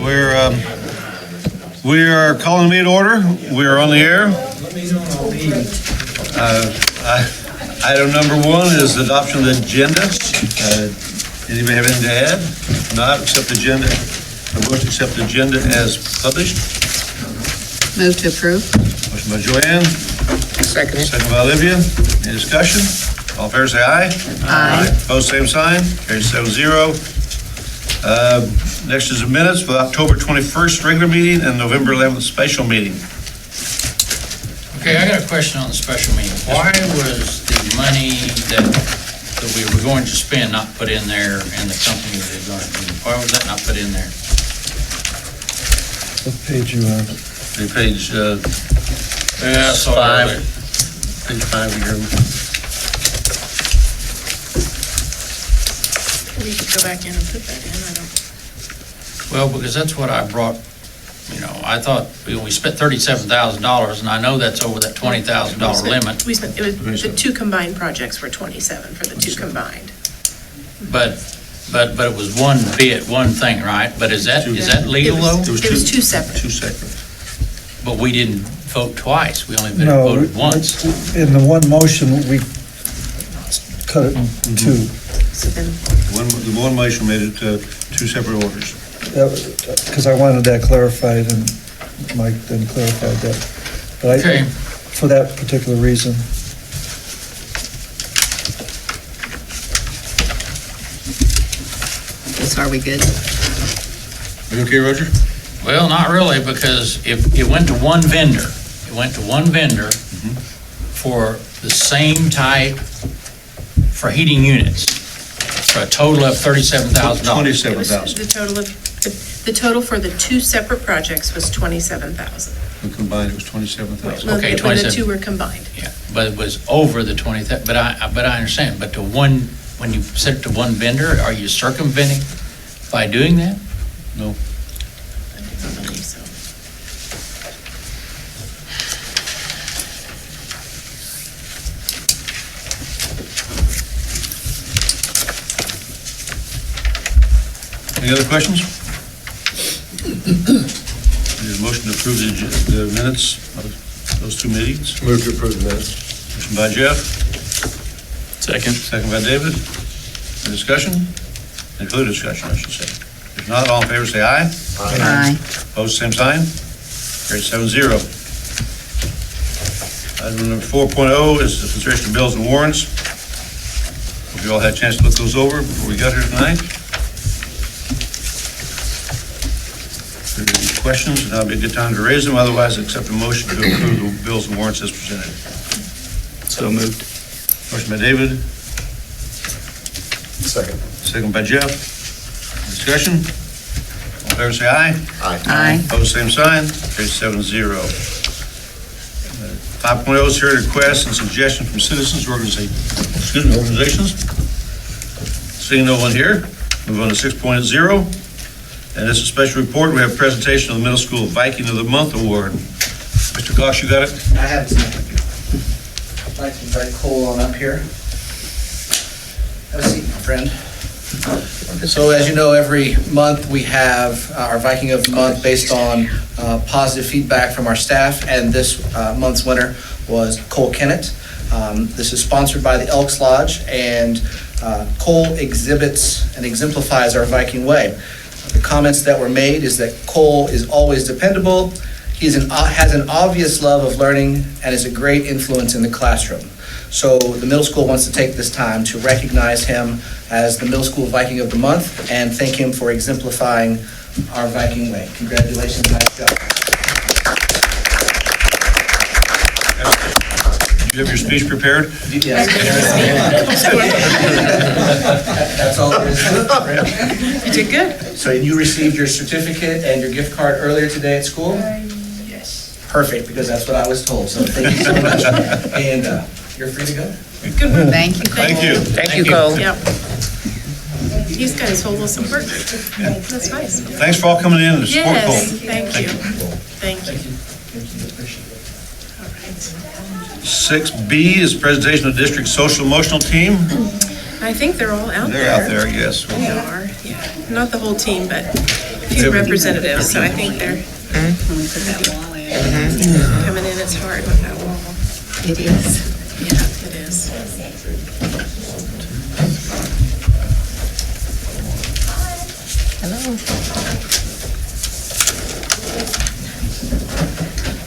We are calling the meeting to order. We are on the air. Item number 1 is adoption of the agenda. Anybody have anything to add? If not, accept the agenda. I motion to accept the agenda as published. Move to approve. Motion by Joanne. Second. Second by Olivia. Any discussion? All in favor say aye. Aye. Opposed, same sign. Carries 7-0. Next is the minutes for the October 21st regular meeting and November 11th special meeting. Okay, I got a question on the special meeting. Why was the money that we were going to spend not put in there and the company that is going to, why was that not put in there? What page you on? Page Yeah, I saw it earlier. Page 5 of your. We could go back in and put that in, I don't. Well, because that's what I brought, I thought we spent $37,000 and I know that's over that $20,000 limit. We spent, it was, the two combined projects were 27 for the two combined. But it was one bid, one thing, right? But is that legal though? It was two separate. Two separate. But we didn't vote twice. We only No, voted once. in the one motion, we cut it in two. So then, The one motion made it two separate orders. Because I wanted that clarified, and Mike then clarified that. But Okay. for that particular reason. So are we good? Are you okay, Roger? Well, not really, because if it went to one vendor, for the same type for heating units, for a total of $37,000. it was 27,000. the total for the two separate projects was 27,000. When combined, it was 27,000. Okay, When the 27. two were combined. Yeah, but it was over the 20, but I understand, but to one, when you set it to one vendor, are you circumventing by doing that? No. I don't believe so. Any other questions? Need a motion to approve the minutes of those two meetings. Move to approve the minutes. Motion by Jeff, Second. second by David. Any discussion? Any further discussion, I should say. If not, all in favor say aye. Aye. Opposed, same sign. Carries 7-0. Item number 4.0 is the consideration of bills and warrants. Hope you all had a chance to look those over before we got here tonight. If there are any questions, now would be a good time to raise them. Otherwise, accept a motion to approve the bills and warrants as presented. So moved. Motion by David, Second. second by Jeff. Discussion? All in favor say aye. Aye. Opposed, same sign. Carries 7-0. 5.0 is here requests and suggestions from citizens organizations. Seeing no one here, move on to 6.0. And this is a special report. We have a presentation of the Middle School Viking of the Month Award. Mr. Gosh, you got it? I have it. I'd like to invite Cole on up here. Have a seat, my friend. So as you know, every month we have our Viking of the Month based on positive feedback from our staff, and this month's winner was Cole Kennett. This is sponsored by the Elks Lodge, and Cole exhibits and exemplifies our Viking way. The comments that were made is that Cole is always dependable, has an obvious love of learning, and is a great influence in the classroom. So the middle school wants to take this time to recognize him as the Middle School Viking of the Month and thank him for exemplifying our Viking way. Congratulations, nice job. Did you have your speech prepared? Yes. That's all there is to it. You did good. So you received your certificate and your gift card earlier today at school? Yes. Perfect, because that's what I was told, so thank you so much. And you're free to go. Good work. Thank you. Thank you. Thank you, Cole. Yep. These guys hold us some work. That's nice. Thanks for all coming in and support Yes, Cole. thank you. Thank you. All right. 6B is presentation of district social emotional team. I think they're all out there. They're out there, I guess. They are, yeah. Not the whole team, but few representatives, so I think they're coming in, it's hard with that wall. It is. Yeah, it is. Hello.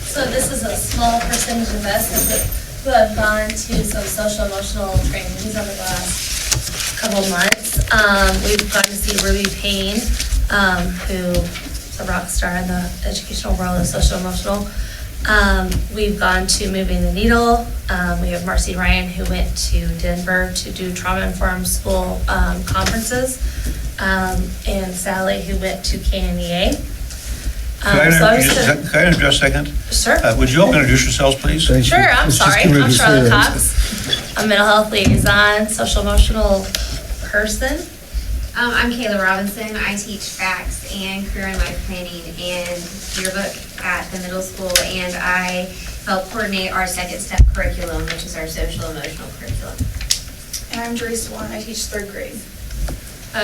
So this is a small percentage of us who have gone to some social emotional trainings over the last couple of months. We've gotten to see Ruby Payne, who's a rock star in the educational world of social emotional. We've gone to Moving the Needle. We have Marcy Ryan, who went to Denver to do trauma-informed school conferences, and Sally, who went to KNEA. Can I interrupt a second? Sure. Would you all introduce yourselves, please? Thank you. Sure, I'm It's just sorry. gonna I'm be Charlotte fair. Cox. I'm a mental health liaison, social emotional person. I'm Kayla Robinson. I teach facts and career and life planning and yearbook at the middle school, and I help coordinate our second step curriculum, which is our social emotional curriculum. And I'm Joyce Warren, I teach third grade.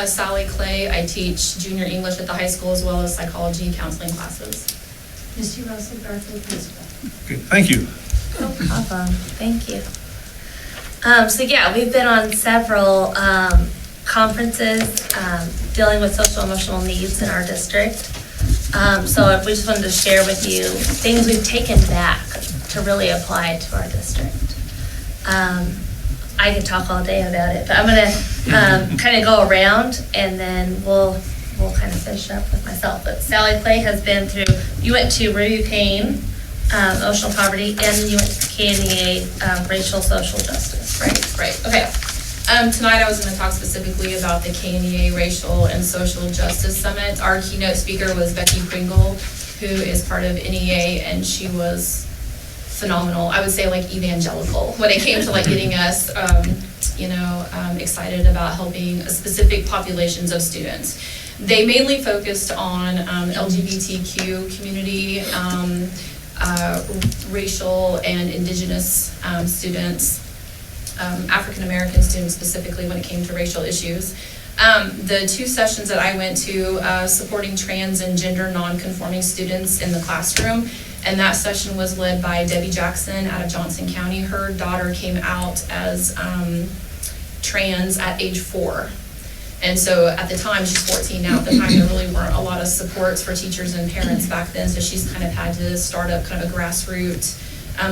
Sally Clay, I teach junior English at the high school as well as psychology and counseling classes. Misty Russell, Garfield Principal. Okay, thank you. No problem, thank you. So yeah, we've been on several conferences dealing with social emotional needs in our district. So we just wanted to share with you things we've taken back to really apply it to our district. I could talk all day about it, but I'm gonna kind of go around and then we'll kind of finish up with myself. But Sally Clay has been through, you went to Ruby Payne, emotional poverty, and then you went to KNEA, racial social justice, right? Right, okay. Tonight I was going to talk specifically about the KNEA Racial and Social Justice Summit. Our keynote speaker was Becky Pringle, who is part of NEA, and she was phenomenal. I would say like evangelical when it came to like getting us, excited about helping specific populations of students. They mainly focused on LGBTQ community, racial and indigenous students, African American students specifically when it came to racial issues. The two sessions that I went to, supporting trans and gender non-conforming students in the classroom, and that session was led by Debbie Jackson out of Johnson County. Her daughter came out as trans at age 4. And so at the time, she's 14 now, at the time there really weren't a lot of supports for teachers and parents back then, so she's kind of had to start up kind of a grassroots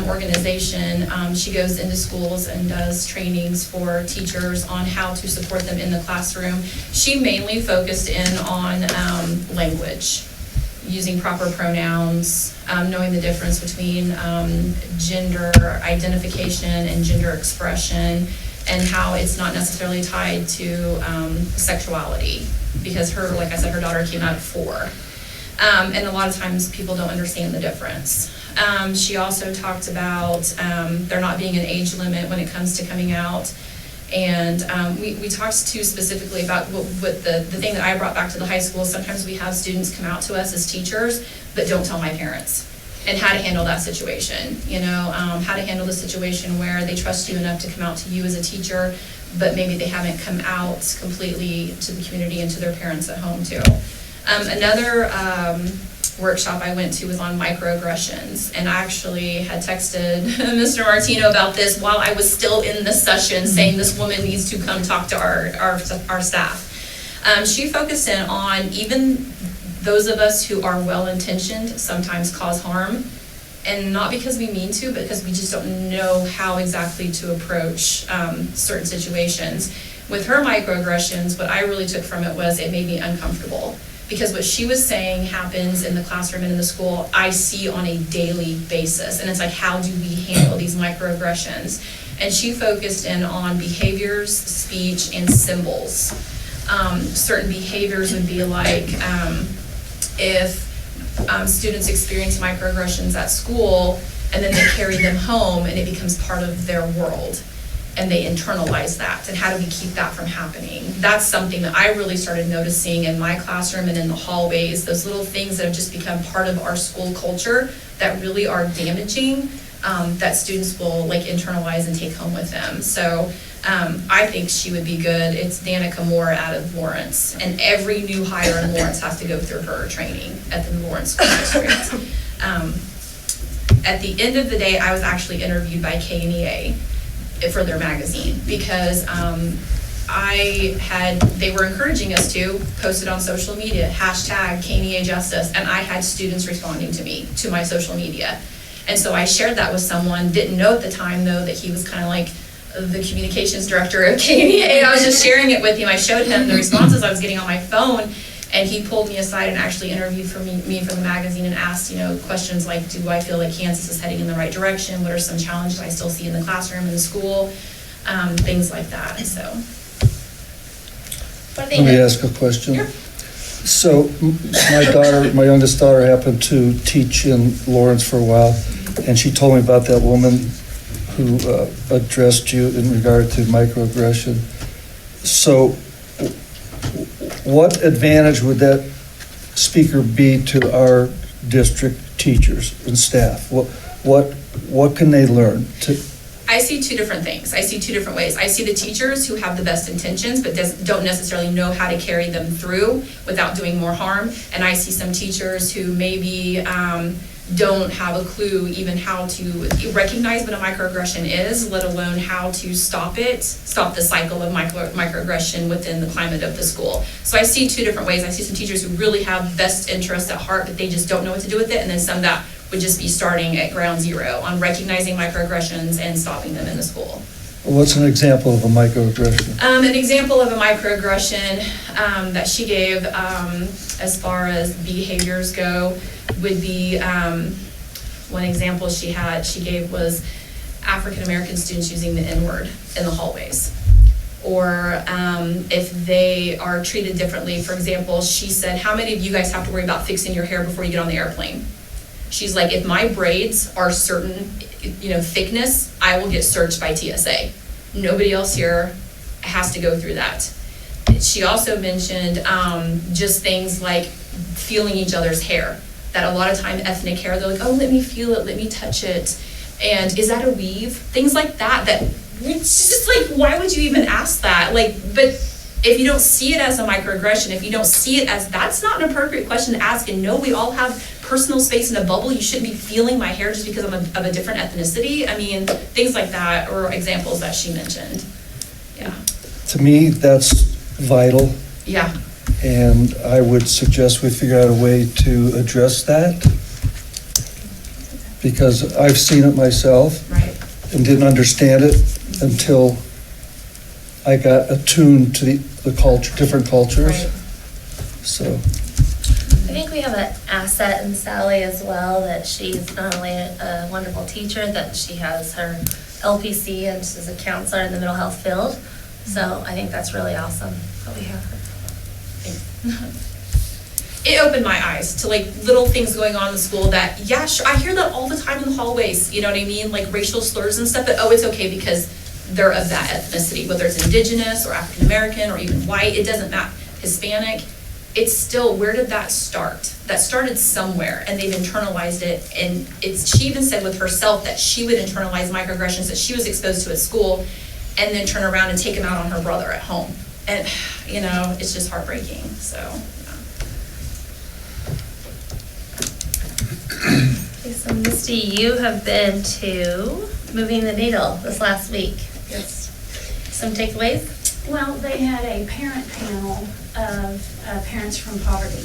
organization. She goes into schools and does trainings for teachers on how to support them in the classroom. She mainly focused in on language, using proper pronouns, knowing the difference between gender identification and gender expression, and how it's not necessarily tied to sexuality, because like I said, her daughter came out at 4. And a lot of times people don't understand the difference. She also talked about there not being an age limit when it comes to coming out. And we talked too specifically about what the thing that I brought back to the high school. Sometimes we have students come out to us as teachers, but don't tell my parents, and how to handle that situation. How to handle the situation where they trust you enough to come out to you as a teacher, but maybe they haven't come out completely to the community and to their parents at home too. Another workshop I went to was on microaggressions, and I actually had texted Mr. Martino about this while I was still in the session, saying this woman needs to come talk to our staff. She focused in on even those of us who are well-intentioned sometimes cause harm, and not because we mean to, but because we just don't know how exactly to approach certain situations. With her microaggressions, what I really took from it was it made me uncomfortable. Because what she was saying happens in the classroom and in the school, I see on a daily basis. And it's like, how do we handle these microaggressions? And she focused in on behaviors, speech, and symbols. Certain behaviors would be like, if students experience microaggressions at school, and then they carry them home, and it becomes part of their world, and they internalize that, and how do we keep that from happening? That's something that I really started noticing in my classroom and in the hallways, those little things that have just become part of our school culture that really are damaging, that students will like internalize and take home with them. So I think she would be good. It's Danica Moore out of Lawrence, and every new hire in Lawrence has to go through her training at the Lawrence School District. At the end of the day, I was actually interviewed by KNEA for their magazine because they were encouraging us to post it on social media, hashtag KNEA Justice, and I had students responding to me, to my social media. And so I shared that with someone, didn't know at the time though that he was kind of like the communications director of KNEA. I was just sharing it with him. I showed him the responses I was getting on my phone, and he pulled me aside and actually interviewed me for the magazine and asked, questions like, do I feel like Kansas is heading in the right direction? What are some challenges I still see in the classroom, in the school? Things like that, so. Let me ask a question. Sure. So my youngest daughter happened to teach in Lawrence for a while, and she told me about that woman who addressed you in regard to microaggression. So what advantage would that speaker be to our district teachers and staff? What can they learn? I see two different things. I see two different ways. I see the teachers who have the best intentions but don't necessarily know how to carry them through without doing more harm. And I see some teachers who maybe don't have a clue even how to recognize what a microaggression is, let alone how to stop the cycle of microaggression within the climate of the school. So I see two different ways. I see some teachers who really have best interests at heart, but they just don't know what to do with it, and then some that would just be starting at ground zero on recognizing microaggressions and stopping them in the school. What's an example of a microaggression? An example of a microaggression that she gave as far as behaviors go would be, one example she gave was African American students using the N-word in the hallways. Or if they are treated differently. For example, she said, how many of you guys have to worry about fixing your hair before you get on the airplane? She's like, if my braids are certain, thickness, I will get searched by TSA. Nobody else here has to go through that. She also mentioned just things like feeling each other's hair. That a lot of time ethnic hair, they're like, oh, let me feel it, let me touch it. And is that a weave? Things like that it's just like, why would you even ask that? But if you don't see it as a microaggression, if you don't see it as, that's not an appropriate question to ask. And no, we all have personal space in a bubble. You shouldn't be feeling my hair just because I'm of a different ethnicity. I mean, things like that, or examples that she mentioned. Yeah. To me, that's vital. Yeah. And I would suggest we figure out a way to address that, because I've seen it myself. Right. And didn't understand it until I got attuned to the culture, different cultures. Right. So. I think we have an asset in Sally as well, that she's not only a wonderful teacher, that she has her LPC and she's a counselor in the mental health field. So I think that's really awesome that we have her. It opened my eyes to little things going on in the school that, yeah, sure, I hear that all the time in the hallways, you know what I mean? Like racial slurs and stuff, but it's okay because they're of that ethnicity, whether it's indigenous or African American or even white, it doesn't matter, Hispanic. It's still, where did that start? That started somewhere, and they've internalized it. And she even said with herself that she would internalize microaggressions that she was exposed to at school and then turn around and take them out on her brother at home. And, it's just heartbreaking, so. Okay, so Misty, you have been to Moving the Needle this last week. Yes. Some takeaways? Well, they had a parent panel of parents from poverty.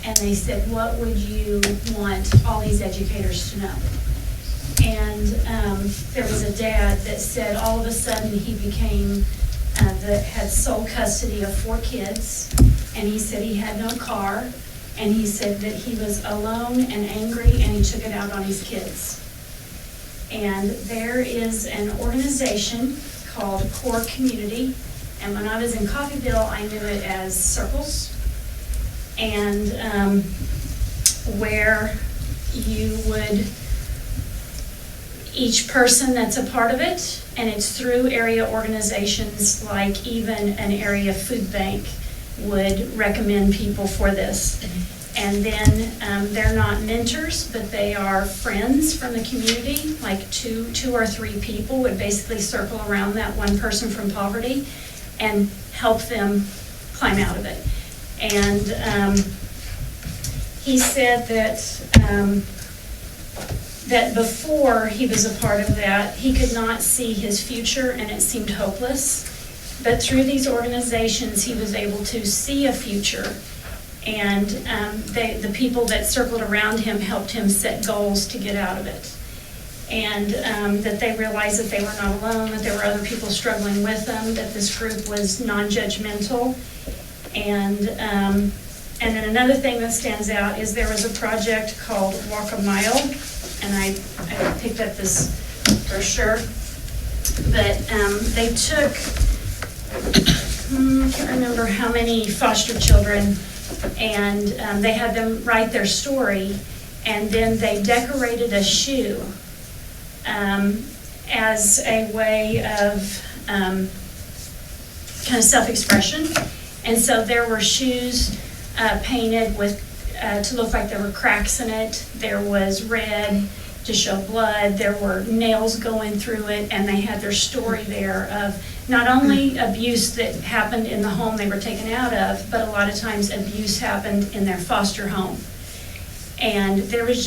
And they said, what would you want all these educators to know? And there was a dad that said all of a sudden he became, that had sole custody of 4 kids. And he said he had no car. And he said that he was alone and angry and he took it out on his kids. And there is an organization called Core Community. And when I was in Coffeyville, I knew it as Circles. And where you would, each person that's a part of it, and it's through area organizations like even an area food bank would recommend people for this. And then they're not mentors, but they are friends from the community, like two or three people would basically circle around that one person from poverty and help them climb out of it. And he said that before he was a part of that, he could not see his future and it seemed hopeless. But through these organizations, he was able to see a future. And the people that circled around him helped him set goals to get out of it. And that they realized that they were not alone, that there were other people struggling with them, that this group was non-judgmental. And then another thing that stands out is there was a project called Walk a Mile, and I picked up this brochure, but they took, I can't remember how many foster children, and they had them write their story, and then they decorated a shoe as a way of kind of self-expression. And so there were shoes painted with to look like there were cracks in it. There was red to show blood. There were nails going through it, and they had their story there of not only abuse that happened in the home they were taken out of, but a lot of times abuse happened in their foster home. And there was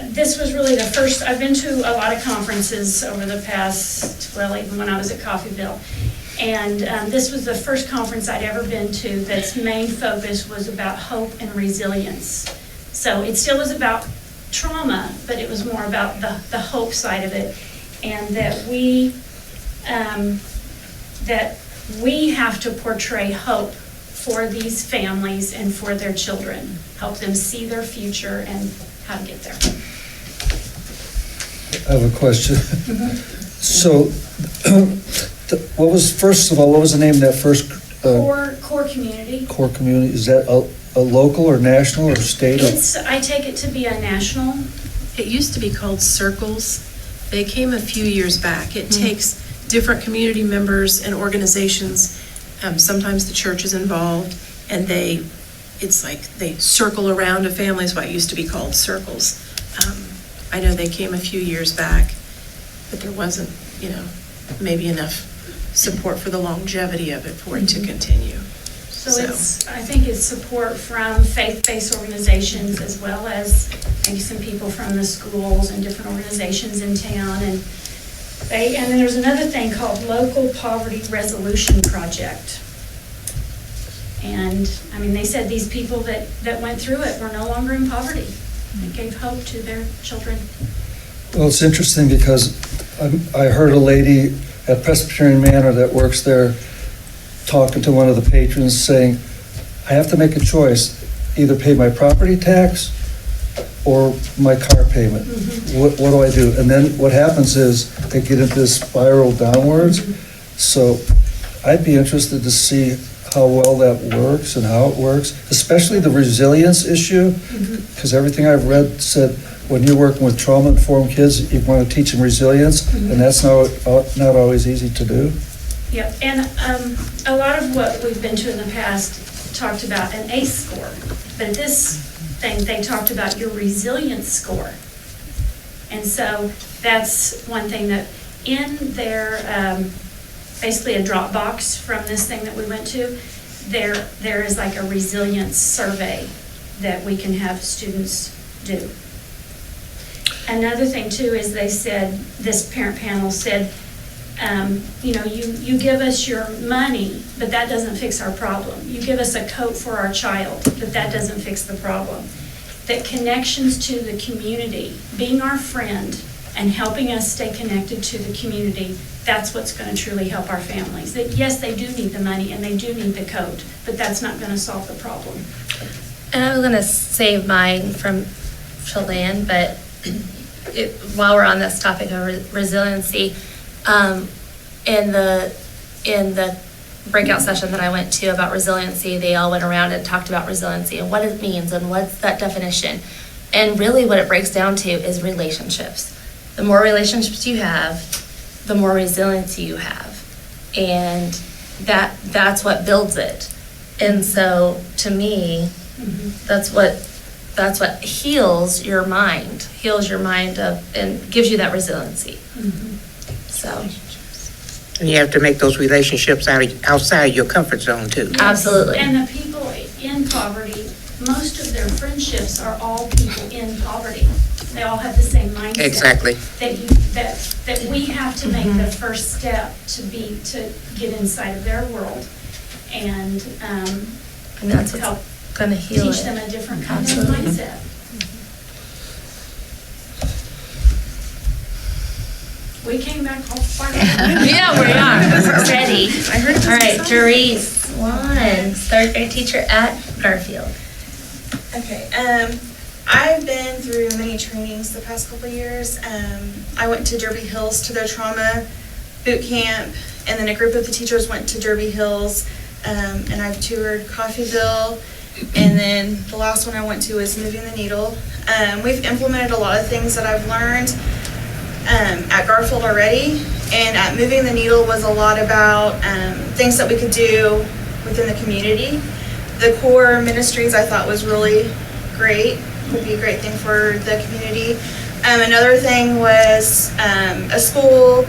this was really the first, I've been to a lot of conferences over the past, well, even when I was at Coffeyville. And this was the first conference I'd ever been to that's main focus was about hope and resilience. So it still was about trauma, but it was more about the hope side of it. And that we have to portray hope for these families and for their children, help them see their future and how to get there. I have a question. So, what was the name of that first? Core community. Core community, is that a local or national or state? I take it to be a national. It used to be called Circles. They came a few years back. It takes different community members and organizations. Sometimes the church is involved, and it's like they circle around a family, is what used to be called Circles. I know they came a few years back, but there wasn't, maybe enough support for the longevity of it for it to continue. So I think it's support from faith-based organizations as well as maybe some people from the schools and different organizations in town. And then there's another thing called Local Poverty Resolution Project. And they said these people that went through it were no longer in poverty. It gave hope to their children. Well, it's interesting because I heard a lady at Presbyterian Manor that works there talking to one of the patrons saying, I have to make a choice, either pay my property tax or my car payment. What do I do? And then what happens is they get into this spiral downwards. So I'd be interested to see how well that works and how it works, especially the resilience issue, because everything I've read said when you're working with trauma-informed kids, you want to teach them resilience, and that's not always easy to do. Yep, and a lot of what we've been to in the past talked about an ACE score, but this thing, they talked about your resilience score. And so that's one thing that in their, basically a drop box from this thing that we went to, there is like a resilience survey that we can have students do. Another thing too is they said, this parent panel said, you give us your money, but that doesn't fix our problem. You give us a coat for our child, but that doesn't fix the problem. That connections to the community, being our friend and helping us stay connected to the community, that's what's going to truly help our families. That yes, they do need the money and they do need the coat, but that's not going to solve the problem. And I was going to save mine from Chelan, but while we're on this topic of resiliency, in the breakout session that I went to about resiliency, they all went around and talked about resiliency and what it means and what's that definition. And really what it breaks down to is relationships. The more relationships you have, the more resiliency you have. And that's what builds it. And so to me, that's what that's what heals your mind and gives you that resiliency. So, And you have to make those relationships outside your comfort zone too. absolutely. And the people in poverty, most of their friendships are all people in poverty. They all have the same mindset. Exactly. That we have to make the first step to get inside of their world and And that's help what's gonna heal teach it. them a different kind of Absolutely. mindset. We came back all fired up. Yeah, we are. Ready. All right, Therese Swan, third grade teacher at Garfield. Okay, I've been through many trainings the past couple of years. I went to Derby Hills to their trauma boot camp, and then a group of the teachers went to Derby Hills, and I've toured Coffeyville, and then the last one I went to was Moving the Needle. We've implemented a lot of things that I've learned at Garfield already, and at Moving the Needle was a lot about things that we could do within the community. The core ministries I thought was really great, would be a great thing for the community. Another thing was a school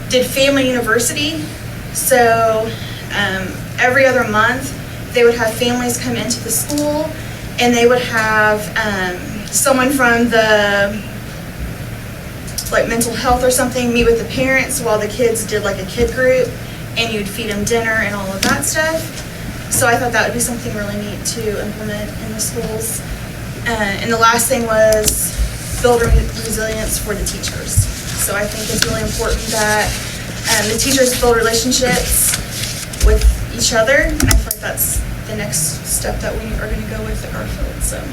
did Family University, so every other month they would have families come into the school, and they would have someone from the mental health or something meet with the parents while the kids did a kid group, and you'd feed them dinner and all of that stuff. So I thought that would be something really neat to implement in the schools. And the last thing was build resilience for the teachers. So I think it's really important that the teachers build relationships with each other. And I feel like that's the next step that we are going to go with at Garfield. So.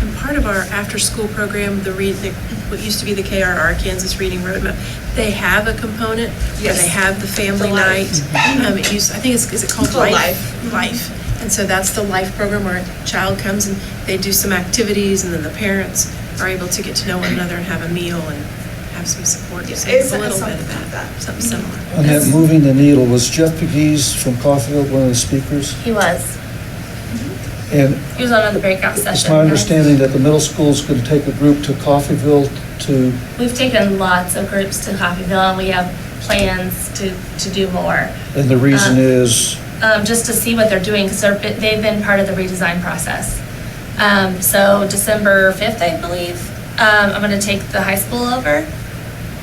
And part of our after-school program, what used to be the KRR, Kansas Reading Roadmap, they have a component where they have the family night. I think is it called Life? Life. And so that's the Life program where a child comes and they do some activities, and then the parents are able to get to know one another and have a meal and have some support. So it's a little bit of that, something similar. On that Moving the Needle, was Jeff Pegues from Coffeyville one of the speakers? He was. And He was on the breakout session. it's my understanding that the middle school's going to take a group to Coffeyville to, We've taken lots of groups to Coffeyville, and we have plans to do more. and the reason is, Just to see what they're doing, because they've been part of the redesign process. So December 5th, I believe, I'm going to take the high school over,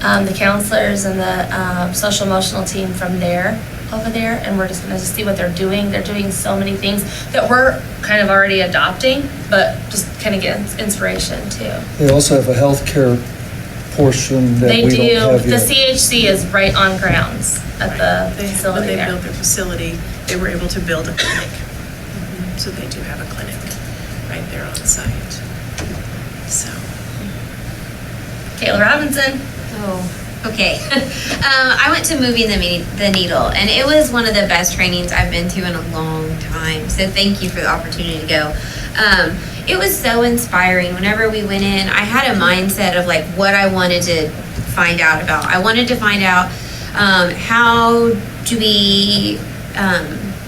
the counselors and the social emotional team from there over there, and we're just going to see what they're doing. They're doing so many things that we're kind of already adopting, but just kind of get inspiration too. they also have a healthcare portion that They we do. don't have The yet. CHC is right on grounds at the When facility they there. built their facility, they were able to build a clinic. So they do have a clinic right there on site. So. Kayla Robinson. Oh, okay. I went to Moving the Needle, and it was one of the best trainings I've been to in a long time. So thank you for the opportunity to go. It was so inspiring. Whenever we went in, I had a mindset of what I wanted to find out about. I wanted to find out how do we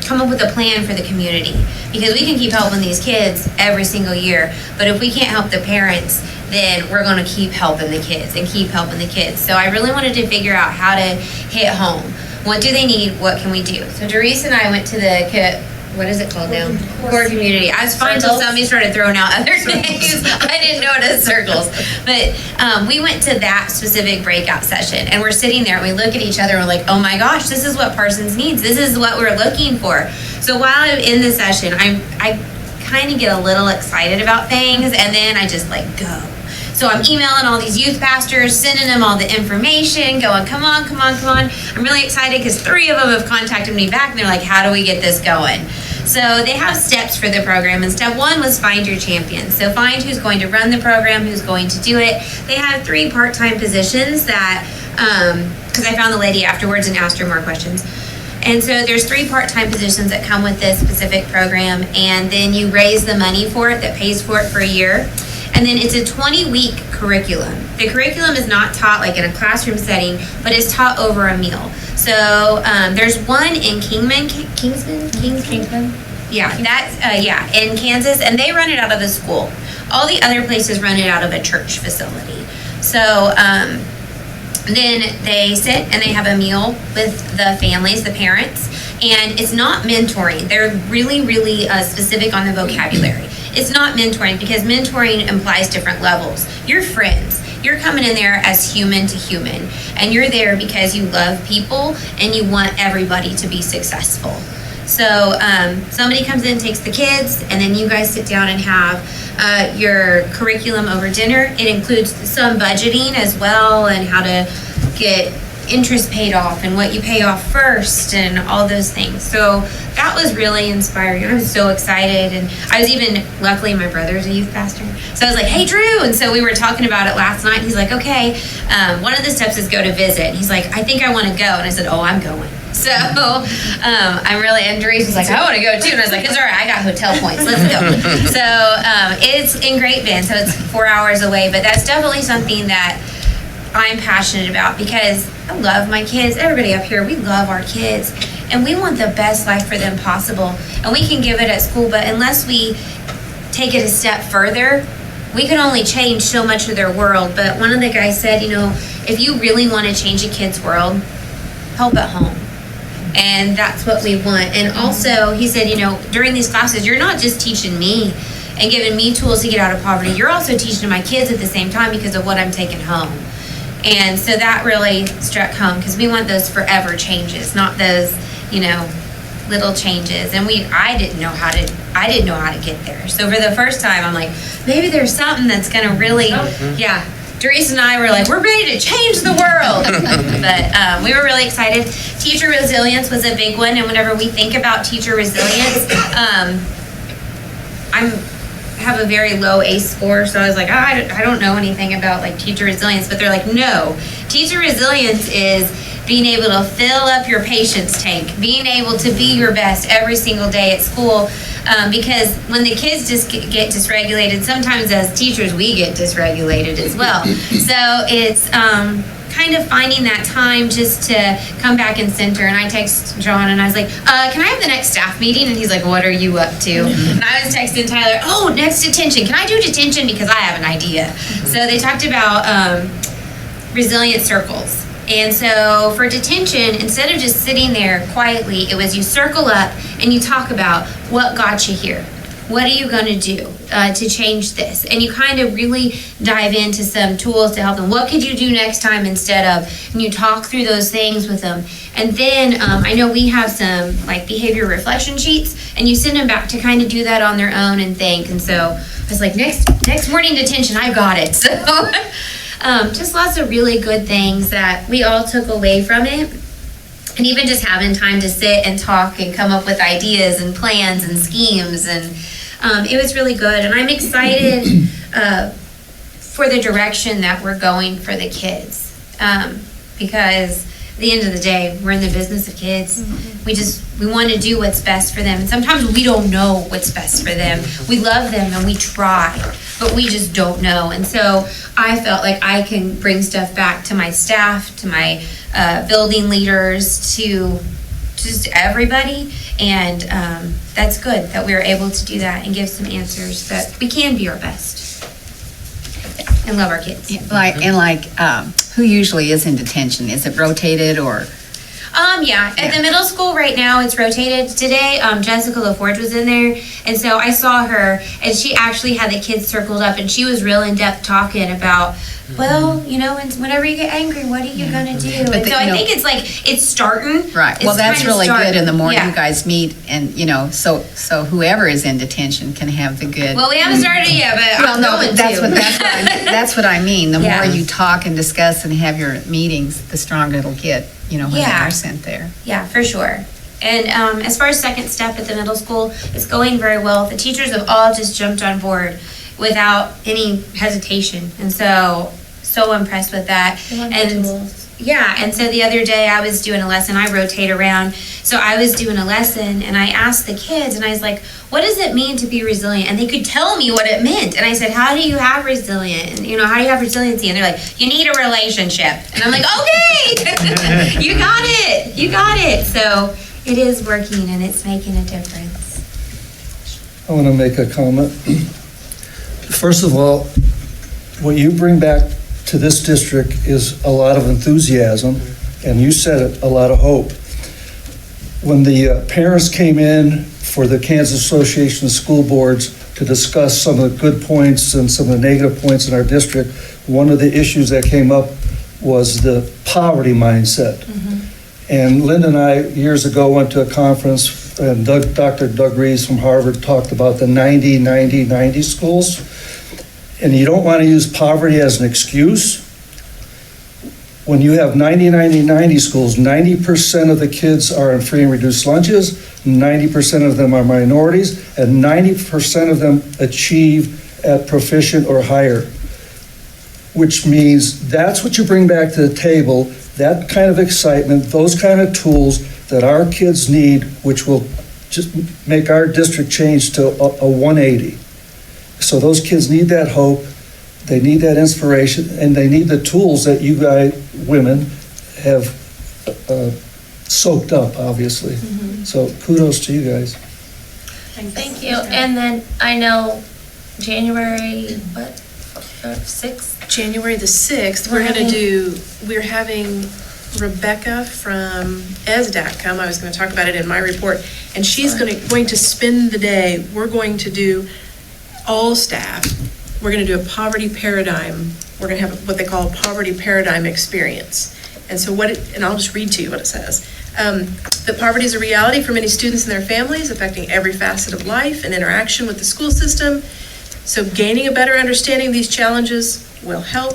come up with a plan for the community, because we can keep helping these kids every single year, but if we can't help the parents, then we're going to keep helping the kids and keep helping the kids. So I really wanted to figure out how to hit home. What do they need? What can we do? So Doris and I went to the what is it called now? Core community. I was fine until somebody started throwing out other names. I didn't know it as circles. But we went to that specific breakout session, and we're sitting there and we look at each other and we're like, oh my gosh, this is what Parsons needs. This is what we're looking for. So while I'm in the session, I kind of get a little excited about things, and then I just go. So I'm emailing all these youth pastors, sending them all the information, going, come on, come on, come on. I'm really excited because 3 of them have contacted me back, and they're like, how do we get this going? So they have steps for the program, and step 1 was find your champion. So find who's going to run the program, who's going to do it. They have 3 part-time positions that, because I found the lady afterwards and asked her more questions. And so there's 3 part-time positions that come with this specific program, and then you raise the money for it that pays for it for a year. And then it's a 20-week curriculum. The curriculum is not taught in a classroom setting, but it's taught over a meal. So there's one in Kingsman. Yeah, that's, in Kansas, and they run it out of the school. All the other places run it out of a church facility. So, then they sit and they have a meal with the families, the parents, and it's not mentoring. They're really, really specific on the vocabulary. It's not mentoring because mentoring implies different levels. You're friends. You're coming in there as human to human, and you're there because you love people and you want everybody to be successful. So somebody comes in, takes the kids, and then you guys sit down and have your curriculum over dinner. It includes some budgeting as well and how to get interest paid off and what you pay off first and all those things. So that was really inspiring. I was so excited, and I was even, luckily my brother's a youth pastor, so I was like, hey Drew, and so we were talking about it last night. He's like, okay, one of the steps is go to visit. And he's like, I think I want to go, and I said, oh, I'm going. So I'm really, and Doris was like, I want to go too, and I was like, it's all right, I got hotel points, let's go. So it's in Great Bend, so it's 4 hours away, but that's definitely something that I'm passionate about because I love my kids. Everybody up here, we love our kids, and we want the best life for them possible. And we can give it at school, but unless we take it a step further, we can only change so much of their world. But one of the guys said, you know, if you really want to change a kid's world, help at home. And that's what we want. And also, he said, you know, during these classes, you're not just teaching me and giving me tools to get out of poverty. You're also teaching my kids at the same time because of what I'm taking home. And so that really struck home because we want those forever changes, not those, you know, little changes. And I didn't know how to get there. So for the first time, I'm like, maybe there's something that's going to really, yeah. Doris and I were like, we're ready to change the world. But we were really excited. Teacher resilience was a big one. And whenever we think about teacher resilience, I have a very low ACE score. So I was like, oh, I don't know anything about like teacher resilience. But they're like, no, teacher resilience is being able to fill up your patience tank, being able to be your best every single day at school. Because when the kids just get dysregulated, sometimes as teachers we get dysregulated as well. So it's kind of finding that time just to come back and center. And I text John and I was like, can I have the next staff meeting? And he's like, what are you up to? And I was texting Tyler, oh, next detention. Can I do detention? Because I have an idea. So they talked about resilient circles. And so for detention, instead of just sitting there quietly, it was you circle up and you talk about what got you here. What are you going to do to change this? And you kind of really dive into some tools to help them. What could you do next time instead of? And you talk through those things with them. And then I know we have some like behavior reflection sheets, and you send them back to kind of do that on their own and think. And so I was like, next morning detention, I got it. So just lots of really good things that we all took away from it. And even just having time to sit and talk and come up with ideas and plans and schemes. And it was really good. And I'm excited for the direction that we're going for the kids. Because at the end of the day, we're in the business of kids. We want to do what's best for them. And sometimes we don't know what's best for them. We love them and we try, but we just don't know. And so I felt like I can bring stuff back to my staff, to my building leaders, to just everybody. And that's good that we were able to do that and give some answers that we can be our best and love our kids. Who usually is in detention? Is it rotated or? At the middle school right now, it's rotated. Today, Jessica LaForge was in there, and so I saw her, and she actually had the kids circled up, and she was real in-depth talking about, well, you know, whenever you get angry, what are you going to do? But and so I think it's like, it's starting. Right. It's Well, that's kind of really starting. good, and the more Yeah. you guys meet, and, you know, so whoever is in detention can have the good. Well, we haven't started it yet, but Well, I'm no, going but that's to. that's what I mean. The Yeah. more you talk and discuss and have your meetings, the stronger it'll get, you know, when they Yeah. are sent there. Yeah, for sure. And as far as second step at the middle school, it's going very well. The teachers have all just jumped on board without any hesitation. And so impressed with that. And yeah, and so the other day I was doing a lesson. I rotate around. So I was doing a lesson and I asked the kids and I was like, what does it mean to be resilient? And they could tell me what it meant. And I said, how do you have resilience? And, you know, how do you have resiliency? And they're like, you need a relationship. And I'm like, okay, you got it. So it is working and it's making a difference. I want to make a comment. First of all, what you bring back to this district is a lot of enthusiasm, and you said it, a lot of hope. When the parents came in for the Kansas Association of School Boards to discuss some of the good points and some of the negative points in our district, one of the issues that came up was the poverty mindset. And Linda and I, years ago, went to a conference, and Dr. Doug Reeves from Harvard talked about the 90-90-90 schools. And you don't want to use poverty as an excuse. When you have 90-90-90 schools, 90% of the kids are in free and reduced lunches, 90% of them are minorities, and 90% of them achieve at proficient or higher, which means that's what you bring back to the table, that kind of excitement, those kind of tools that our kids need, which will just make our district change to a 180. So those kids need that hope, they need that inspiration, and they need the tools that you guys, women, have soaked up, obviously. So kudos to you guys. Thank you. And then I know January, 6th? January the 6th, we're having Rebecca from ESDAC come. I was going to talk about it in my report, and she's going to spend the day. We're going to do all staff. We're going to do a poverty paradigm. We're going to have what they call a poverty paradigm experience. And so and I'll just read to you what it says. That poverty is a reality for many students and their families, affecting every facet of life and interaction with the school system. So gaining a better understanding of these challenges will help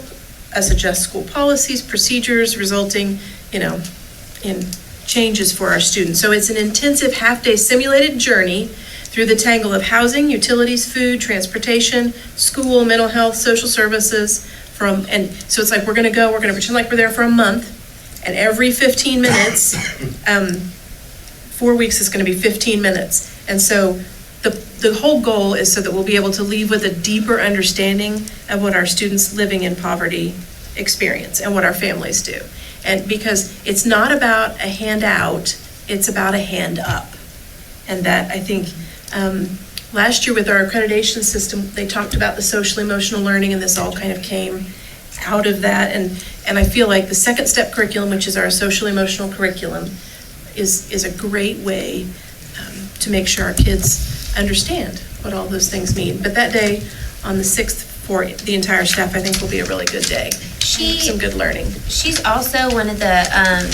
us adjust school policies, procedures, resulting, in changes for our students. So it's an intensive half-day simulated journey through the tangle of housing, utilities, food, transportation, school, mental health, social services, and so it's like we're gonna pretend like we're there for a month, and every 15 minutes, 4 weeks is gonna be 15 minutes. And so the whole goal is so that we'll be able to leave with a deeper understanding of what our students living in poverty experience and what our families do. And because it's not about a handout, it's about a hand up. And that, I think, last year with our accreditation system, they talked about the social emotional learning, and this all kind of came out of that. And I feel like the second step curriculum, which is our social emotional curriculum, is a great way to make sure our kids understand what all those things mean. But that day on the 6th for the entire staff, I think will be a really good day. Some good learning. She's also one of the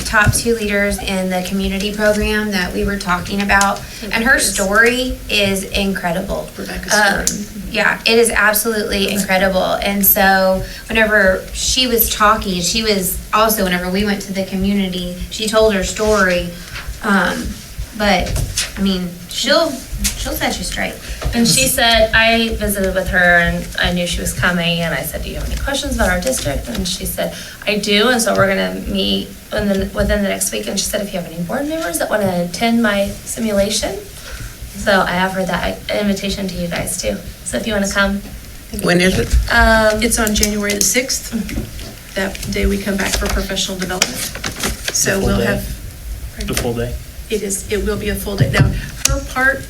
top 2 leaders in the community program that we were talking about, and her story is incredible. Rebecca's story. Yeah, it is absolutely incredible. And so whenever she was talking, she was also, whenever we went to the community, she told her story. But I mean, she'll set you straight. And she said, I visited with her and I knew she was coming, and I said, do you have any questions about our district? And she said, I do, and so we're gonna meet within the next week. And she said, if you have any board members that wanna attend my simulation, so I offered that invitation to you guys too. So if you wanna come. When is it? It's on January the 6th. That day we come back for professional development. So we'll have. The full day? It will be a full day. Now, her part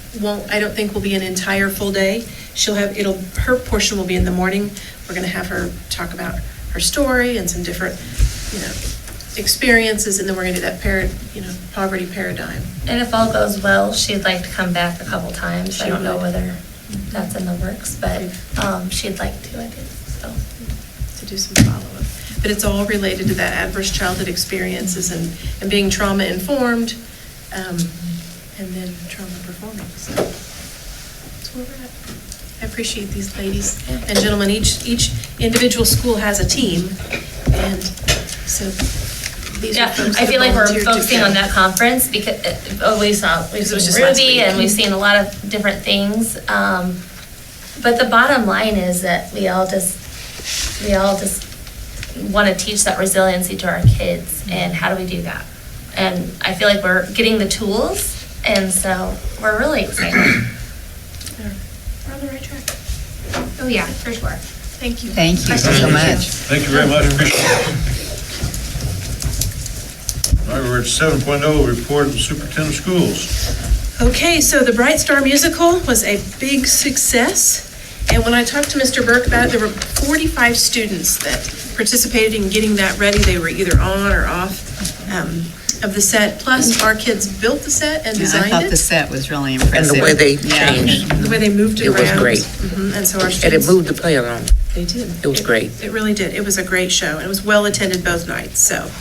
I don't think will be an entire full day. Her portion will be in the morning. We're gonna have her talk about her story and some different, experiences, and then we're gonna do that poverty paradigm. And if all goes well, she'd like to come back a couple times. I don't know whether that's in the works, but she'd like to, I guess, so. To do some follow-up. But it's all related to that adverse childhood experiences and being trauma informed, and then trauma performing. So that's where we're at. I appreciate these ladies and gentlemen. Each individual school has a team, and so these are folks I that feel like we're volunteered to focusing go. on that conference because we've was just seen last Ruby week. and we've seen a lot of different things. But the bottom line is that we all just want to teach that resiliency to our kids, and how do we do that? And I feel like we're getting the tools, and so we're really excited. We're on the right track. Oh yeah, for sure. Thank you. Thank you so much. Thank you very much, appreciate it. All right, we're at 7.0, report of the superintendent of schools. Okay, so the Bright Star musical was a big success. And when I talked to Mr. Burke about it, there were 45 students that participated in getting that ready. They were either on or off of the set. Plus, our kids built the set and Yeah, I designed thought the it. set was really impressive. And the way they Yeah. changed, The way they moved it it around. was great. And so our And it students, moved the play along. they did. It was great. It really did. It was a great show. And it was well-attended both nights, so.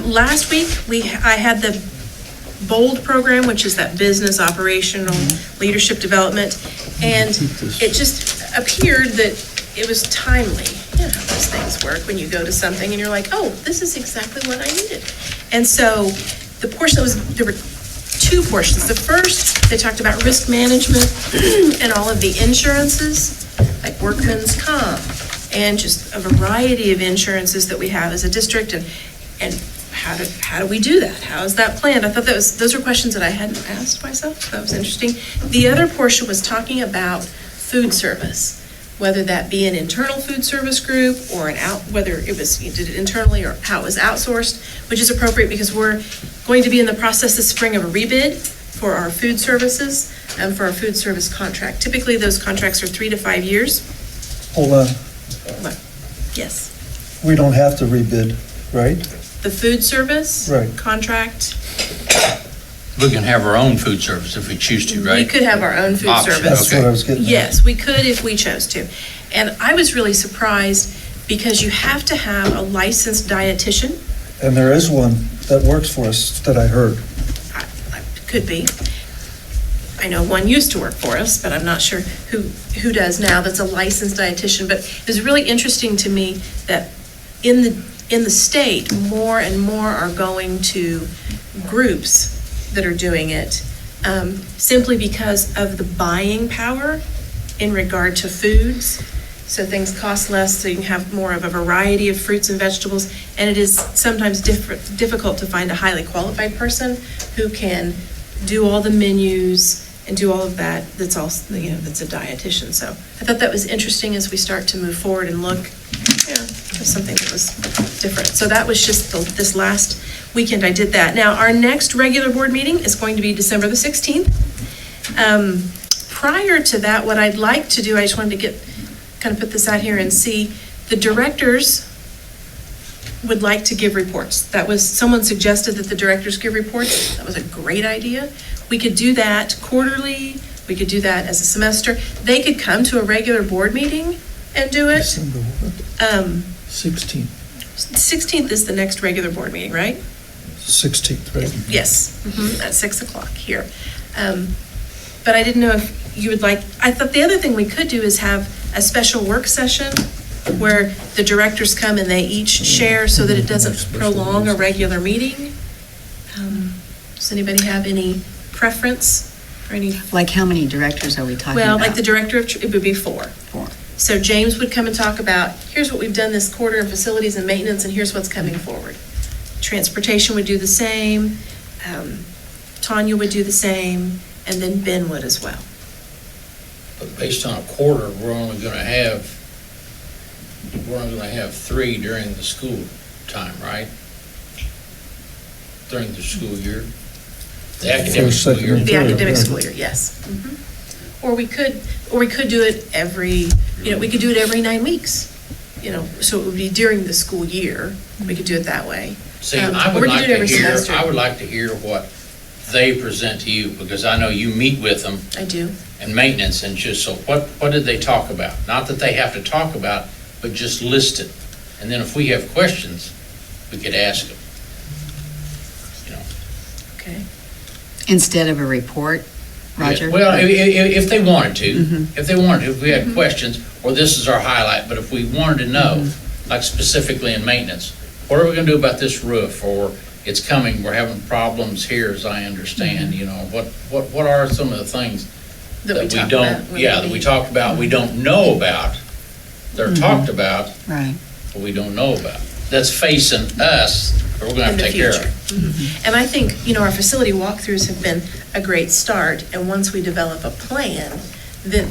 Last week, I had the BOLD program, which is that business operational leadership development. And it just appeared that it was timely. You know how those things work when you go to something and you're like, oh, this is exactly what I needed. And so the portion there were two portions. The first, they talked about risk management and all of the insurances, like workman's comp, and just a variety of insurances that we have as a district, and how do we do that? How is that planned? I thought those were questions that I hadn't asked myself. That was interesting. The other portion was talking about food service, whether that be an internal food service group or whether it was, you did it internally or how it was outsourced, which is appropriate because we're going to be in the process this spring of a rebid for our food services and for our food service contract. Typically, those contracts are 3 to 5 years. Hold on, Yes. we don't have to rebid, right? The food service Right. contract, We can have our own food service if we choose to, we right? could have our own food Option, service. That's what I was getting at. Yes, we could if we chose to. And I was really surprised because you have to have a licensed dietitian. And there is one that works for us that I heard. Could be. I know one used to work for us, but I'm not sure who does now that's a licensed dietitian. But it was really interesting to me that in the state, more and more are going to groups that are doing it, simply because of the buying power in regard to foods. So things cost less, so you can have more of a variety of fruits and vegetables. And it is sometimes difficult to find a highly qualified person who can do all the menus and do all of that. That's also, that's a dietitian. So I thought that was interesting as we start to move forward and look, for something that was different. So that was just this last weekend I did that. Now, our next regular board meeting is going to be December the 16th. Prior to that, what I'd like to do, I just wanted to kind of put this out here and see, the directors would like to give reports. Someone suggested that the directors give reports. That was a great idea. We could do that quarterly. We could do that as a semester. They could come to a regular board meeting and do it. December what? 16th, 16th is the next regular board meeting, right? 16th, right? Yes, at 6 o'clock here. But I didn't know if you would like, I thought the other thing we could do is have a special work session where the directors come and they each share so that it doesn't prolong a regular meeting. Does anybody have any preference or any? Like how many directors are we talking about? Well, like the director it would be 4. 4. So James would come and talk about, here's what we've done this quarter in facilities and maintenance, and here's what's coming forward. Transportation would do the same, Tanya would do the same, and then Ben would as well. But based on a quarter, we're only gonna have 3 during the school time, right? During the school year? The academic First, school second, year? and The third, academic right. school year, yes. Or we could do it every 9 weeks, so it would be during the school year. We could do it that way. See, Or I we would could like do it to every hear, semester. I would like to hear what they present to you, because I know you meet with them I do. and maintenance, and just, so what did they talk about? Not that they have to talk about, but just list it. And then if we have questions, we could ask them. Okay. Instead of a report, Roger? Yeah, well, if they wanted to, Mhm. if we had questions, or this is our highlight, but if we wanted to know, like specifically in maintenance, what are we gonna do about this roof, or it's coming, we're having problems here, as I understand, what are some of the things That we that we talk don't, about when that we we meet. talk about, we don't know about, they're talked about, Right. but we don't know about, that's facing us, that we're gonna have In to the take care future. of. And I think, our facility walkthroughs have been a great start, and once we develop a plan, then,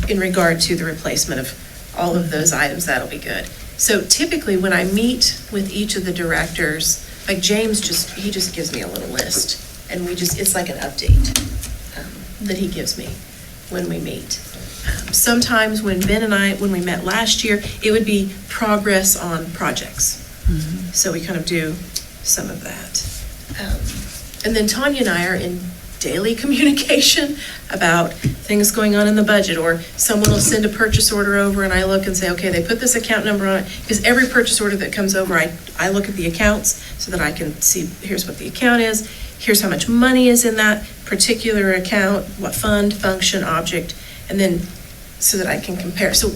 in regard to the replacement of all of those items, that'll be good. So typically, when I meet with each of the directors, like James he just gives me a little list, And it's like an update that he gives me when we meet. Sometimes when when we met last year, it would be progress on projects. So we kind of do some of that. And then Tanya and I are in daily communication about things going on in the budget, or someone will send a purchase order over and I look and say, okay, they put this account number on it, because every purchase order that comes over, I look at the accounts so that I can see, here's what the account is, here's how much money is in that particular account, what fund, function, object, and then so that I can compare. So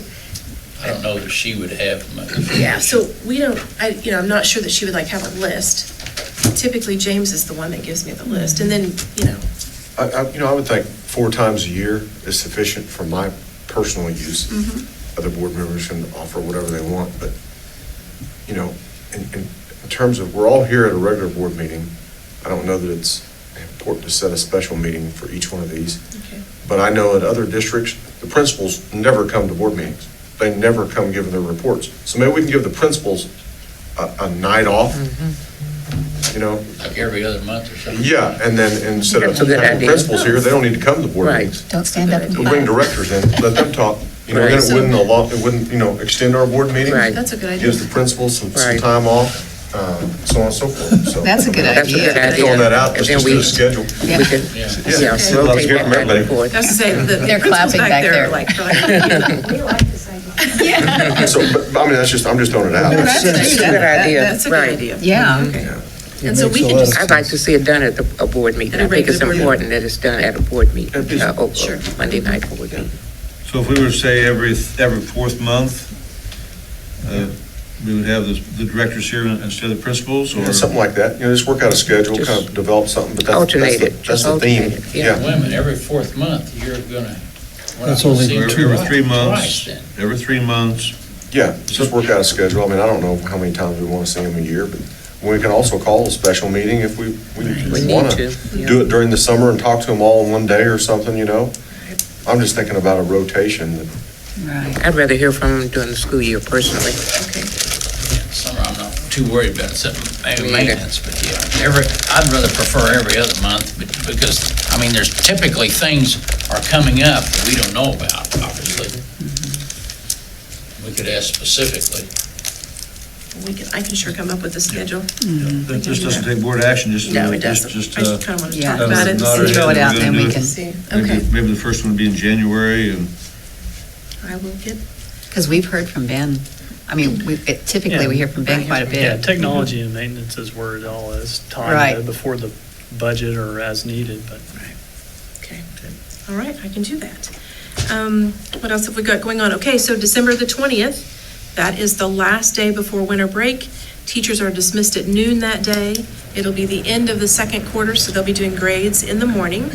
I don't know that she would have much. yeah, so we don't, I'm not sure that she would like have a list. Typically, James is the one that gives me the list, and then, I would think 4 times a year is sufficient for my personal use. Other board members can offer whatever they want, but, in terms of, we're all here at a regular board meeting. I don't know that it's important to set a special meeting for each one of these. Okay. But I know at other districts, the principals never come to board meetings. They never come giving their reports. So maybe we can give the principals a night off, Like every other month or something. Yeah, and then instead of That's a good having idea. principals here, they don't need to come to board Right. meetings. Don't stand up and We'll bring clap. directors in, let them talk. Then Right. it wouldn't extend our board meetings. Right. that's a good idea. Gives the principals some Right. time off, so on and so forth, so. That's a good That's a good idea. idea. Throwing that out, And let's then just do a schedule. We can, Yeah. yeah, Okay. rotate Hear that from back everybody. and forth. That's to say, the They're principals clapping back there. are like, We like this idea. So, but, I mean, I'm just throwing it out. Well, That's a good idea, that's a good right. idea. Yeah. Okay. It And so makes we a can lot just- of I'd like to see it done at a board meeting. At a I think it's regular board important that it's done at a board meeting, Sure. Monday night board meeting. So if we were to say every 4th month, we would have the directors here instead of the principals, or? Yeah, something like that, just work out a schedule, Just kind of develop something, but alternate it. that's Just the theme. alternate it, yeah. Wait a minute, every 4th month, you're gonna. we're not That's gonna only see Every her 3 twice months, then. every 3 months. Yeah, just work out a schedule. I mean, I don't know how many times we want to see them a year, but we can also call a special meeting if we We need want to, to. yeah. Do it during the summer and talk to them all in one day or something, I'm just thinking about a rotation. Right. I'd rather hear from them during the school year personally. Okay. Summer, I'm not too worried about, except maybe Me neither. maintenance, but yeah, I'd rather prefer every other month, because, there's typically things are coming up that we don't know about, obviously. We could ask specifically. I can sure come up with a schedule. That just doesn't take board action, just. No, it doesn't. Just, I just kind of want to yeah. talk about it. Nod our See. Throw it head, out we're and gonna we do can, it. See, Maybe okay. the first one would be in January, and I will get, because we've heard from Ben. Typically we hear from Ben quite a Yeah, bit. technology and maintenance is where it all is, Right. timed before the budget or as needed, but. okay. All right, I can do that. What else have we got going on? Okay, so December the 20th, that is the last day before winter break. Teachers are dismissed at noon that day. It'll be the end of the second quarter, so they'll be doing grades in the morning.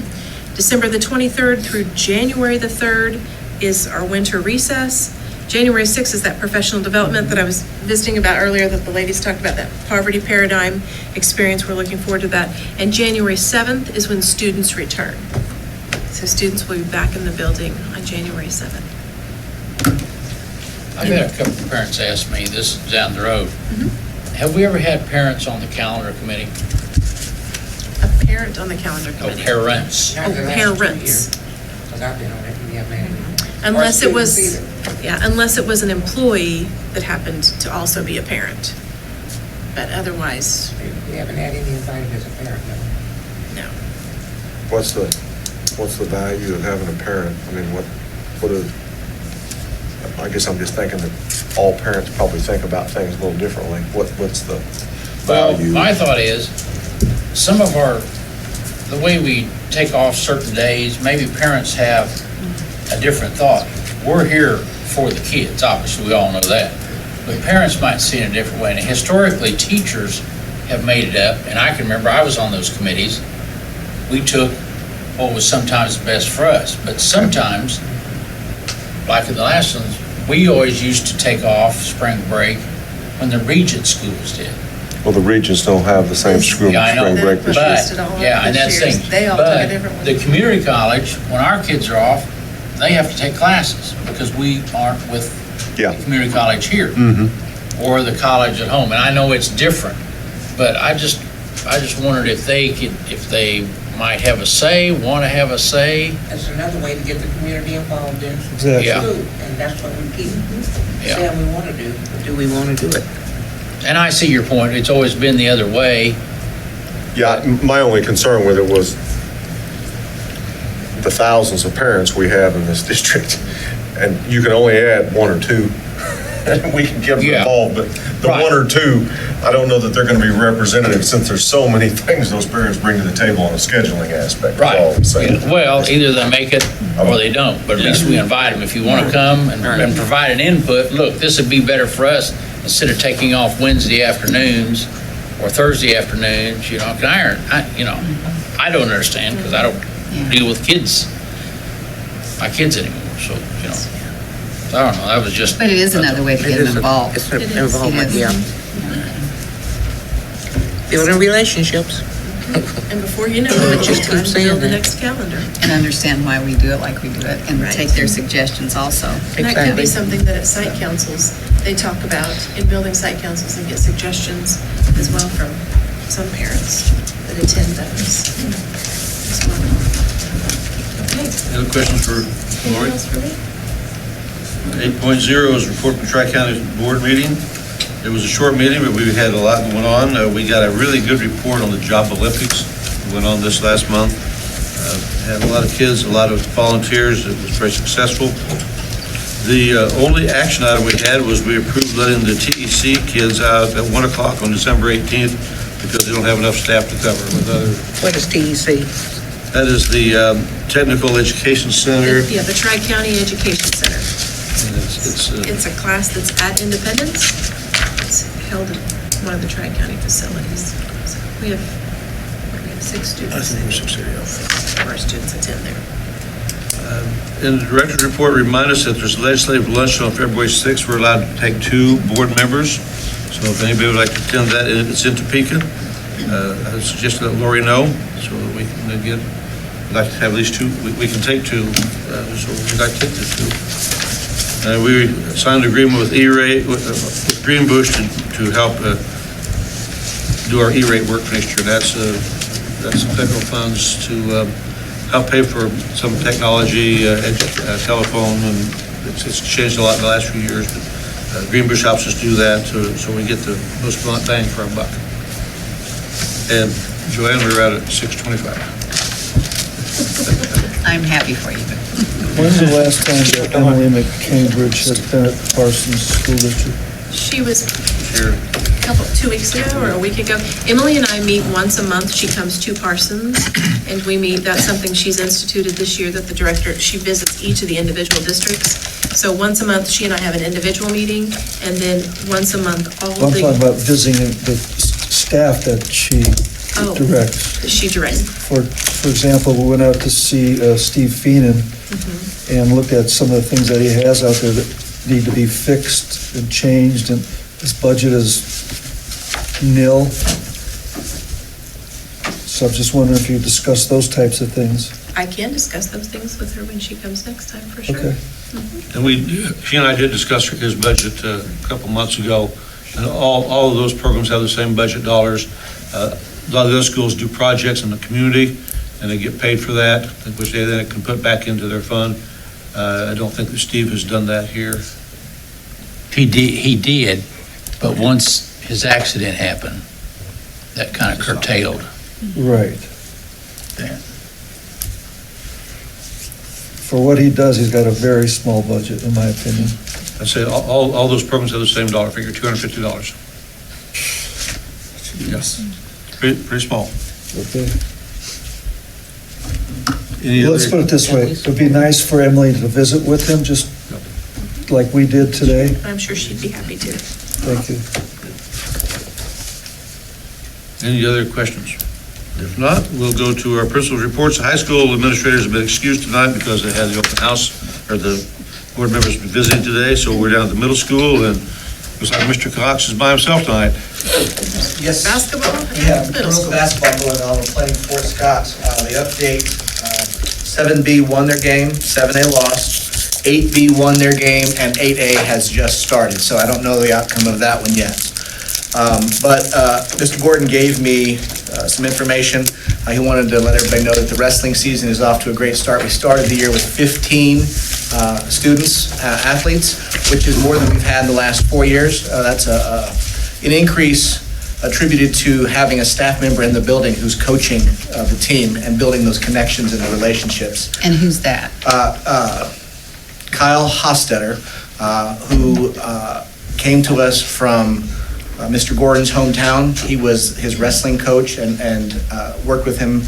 December the 23rd through January the 3rd is our winter recess. January 6th is that professional development that I was visiting about earlier, that the ladies talked about, that poverty paradigm experience. We're looking forward to that. And January 7th is when students return. So students will be back in the building on January 7th. I've had a couple of parents ask me, this is down the road, have we ever had parents on the calendar committee? A parent on the calendar Oh, committee. parents. Oh, parents. Because I've been on it, we haven't had any. Unless it Or was, students yeah, unless it was an employee that happened to also be a parent. But otherwise, We haven't had any invited as a parent, no. no. What's the value of having a parent? I mean, I guess I'm just thinking that all parents probably think about things a little differently. What's the Well, value? my thought is, some of the way we take off certain days, maybe parents have a different thought. We're here for the kids, obviously, we all know that. But parents might see it in a different way. And historically, teachers have made it up, and I can remember I was on those committees. We took what was sometimes best for us, but sometimes, like in the last ones, we always used to take off spring break when the region schools did. Well, the regions don't have the same spring Yeah, I know. break this year. Pushed it all But, up yeah, and this that's the year. thing. They all took a But different one. the community college, when our kids are off, they have to take classes because we aren't with Yeah. the community college here Mhm. or the college at home. And I know it's different, but I just I just wondered if they might have a say, want to have a say. That's another way to get the community involved in Exactly. Yeah. food, and that's what we keep Yeah. saying we want to do. But do we want to do it? And I see your point. It's always been the other way. Yeah, my only concern with it was the thousands of parents we have in this district, and you can only add one or two. We can get them Yeah. involved, but the Right. one or two, I don't know that they're going to be representative since there's so many things those parents bring to the table on a scheduling aspect. That's all I'm saying. Yeah. Well, either they make it or they don't, but at least we invite them. If you want to come and provide an input, look, this would be better for us instead of taking off Wednesday afternoons or Thursday afternoons, you know. I don't understand because I don't deal with my kids anymore, so, you know. I don't know, that was just. But it is another way to get them involved. It's an It is. involvement, It is. yeah. Building relationships. And before you know But it, just it's keep time to saying build the that. next calendar. And understand why we do it like we do it, and Right. take their suggestions also. And that could be Exactly. something that at site councils, they talk about in building site councils and get suggestions as well from some parents that attend those as well. Okay. Any other questions for Lori? Anything else for me? 8.0 is report from Tri-County Board meeting. It was a short meeting, but we had a lot going on. We got a really good report on the Job Olympics that went on this last month. Had a lot of kids, a lot of volunteers. It was very successful. The only action item we had was we approved letting the TEC kids out at 1 o'clock on December 18th because they don't have enough staff to cover with other. What is TEC? That is the Technical Education Center. Yeah, the Tri-County Education Center. And it's It's a class that's at Independence. It's held in one of the Tri-County facilities. So we have 6 students. I think we're 6 here, yeah. 6 of our students attend there. In the director's report, remind us that there's legislative lunch on February 6th. We're allowed to take 2 board members. So if anybody would like to attend that, it's in Topeka. I suggest that Lori know so that we can get, we'd like to have at least 2. We can take 2, so we'd like to take the 2. We signed an agreement with E-rate, with Greenbush to help do our E-rate work next year. That's federal funds to help pay for some technology, telephone, and it's changed a lot in the last few years. But Greenbush helps us do that so we get the most bang for our buck. And Joanne, we're out at 6:25. I'm happy for you. When's the last time that Emily McCambridge has been at Parsons School District? She was Here. 2 weeks ago or a week ago. Emily and I meet once a month. She comes to Parsons and we meet. That's something she's instituted this year that the director, she visits each of the individual districts. So once a month, she and I have an individual meeting, and then once a month, all I'm the. talking about visiting the staff that she Oh. directs. She directs. For example, we went out to see Steve Feenan and looked at some of the things that he has out there that need to be fixed and changed, and his budget is nil. So I'm just wondering if you discuss those types of things. I can discuss those things with her when she comes next time, for sure. Okay. And she and I did discuss his budget a couple months ago, and all of those programs have the same budget dollars. A lot of those schools do projects in the community, and they get paid for that, which they then can put back into their fund. I don't think that Steve has done that here. He did, but once his accident happened, that kind of curtailed. Right. Yeah. For what he does, he's got a very small budget, in my opinion. I'd say all those programs have the same dollar figure, $250. Yes. Pretty small. Okay. Any Let's other- put it this way, it would be nice for Emily to visit with him, just like we did today. I'm sure she'd be happy to. Thank you. Any other questions? If not, we'll go to our principal's reports. The high school administrators have been excused tonight because they had the open house, or the board members been visiting today, so we're down at the middle school, and looks like Mr. Cox is by himself tonight. Yes. Basketball Yeah, and middle girls school. basketball going on, we're playing Fort Scott. The update, 7B won their game, 7A lost. 8B won their game, and 8A has just started, so I don't know the outcome of that one yet. But Mr. Gordon gave me some information. He wanted to let everybody know that the wrestling season is off to a great start. We started the year with 15 students, athletes, which is more than we've had in the last 4 years. That's an increase attributed to having a staff member in the building who's coaching the team and building those connections and the relationships. And who's that? Kyle Hostetter, who came to us from Mr. Gordon's hometown. He was his wrestling coach and worked with him.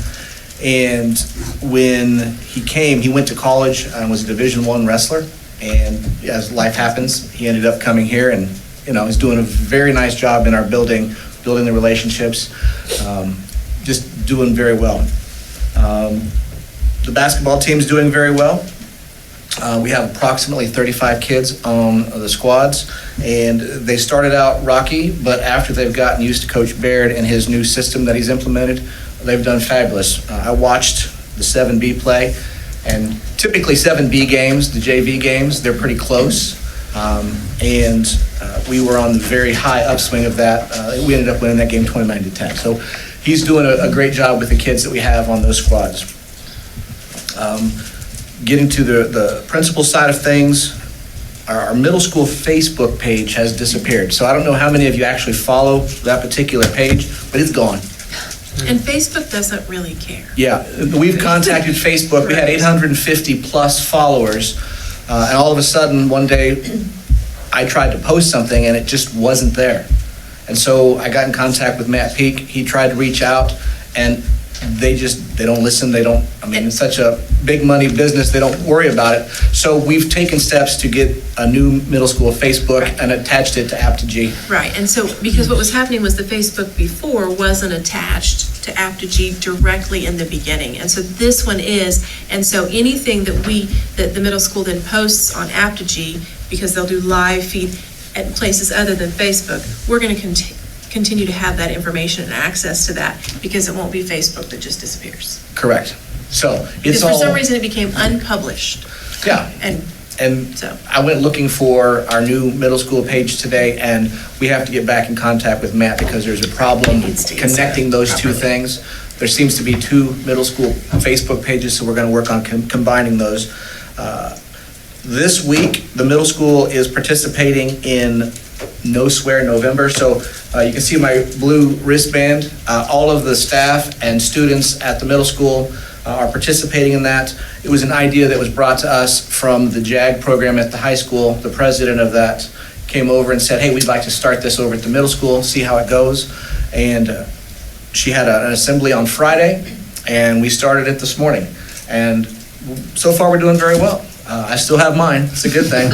And when he came, he went to college and was a Division I wrestler. And as life happens, he ended up coming here and, he's doing a very nice job in our building the relationships, just doing very well. The basketball team's doing very well. We have approximately 35 kids on the squads, and they started out rocky, but after they've gotten used to Coach Baird and his new system that he's implemented, they've done fabulous. I watched the 7B play, and typically 7B games, the JV games, they're pretty close. And we were on the very high upswing of that. We ended up winning that game 29-10. So he's doing a great job with the kids that we have on those squads. Getting to the principal side of things, our middle school Facebook page has disappeared. So I don't know how many of you actually follow that particular page, but it's gone. And Facebook doesn't really care. Yeah, we've contacted Facebook. We had 850 plus followers. And all of a sudden, one day, I tried to post something and it just wasn't there. And so I got in contact with Matt Peak. He tried to reach out, and they don't listen. It's such a big money business, they don't worry about it. So we've taken steps to get a new middle school Facebook and attached it to Apogee. Right, and so, because what was happening was the Facebook before wasn't attached to Apogee directly in the beginning, and so this one is, and so anything that the middle school then posts on Apogee, because they'll do live feed at places other than Facebook, we're gonna continue to have that information and access to that, because it won't be Facebook that just disappears. Correct. So Because for some reason it became unpublished. Yeah. And so I went looking for our new middle school page today, and we have to get back in contact with Matt because there's a problem connecting those two things. There seems to be two middle school Facebook pages, so we're going to work on combining those. This week, the middle school is participating in No Swear November. So you can see my blue wristband. All of the staff and students at the middle school are participating in that. It was an idea that was brought to us from the JAG program at the high school. The president of that came over and said, hey, we'd like to start this over at the middle school, see how it goes. And she had an assembly on Friday, and we started it this morning. And so far, we're doing very well. I still have mine. It's a good thing.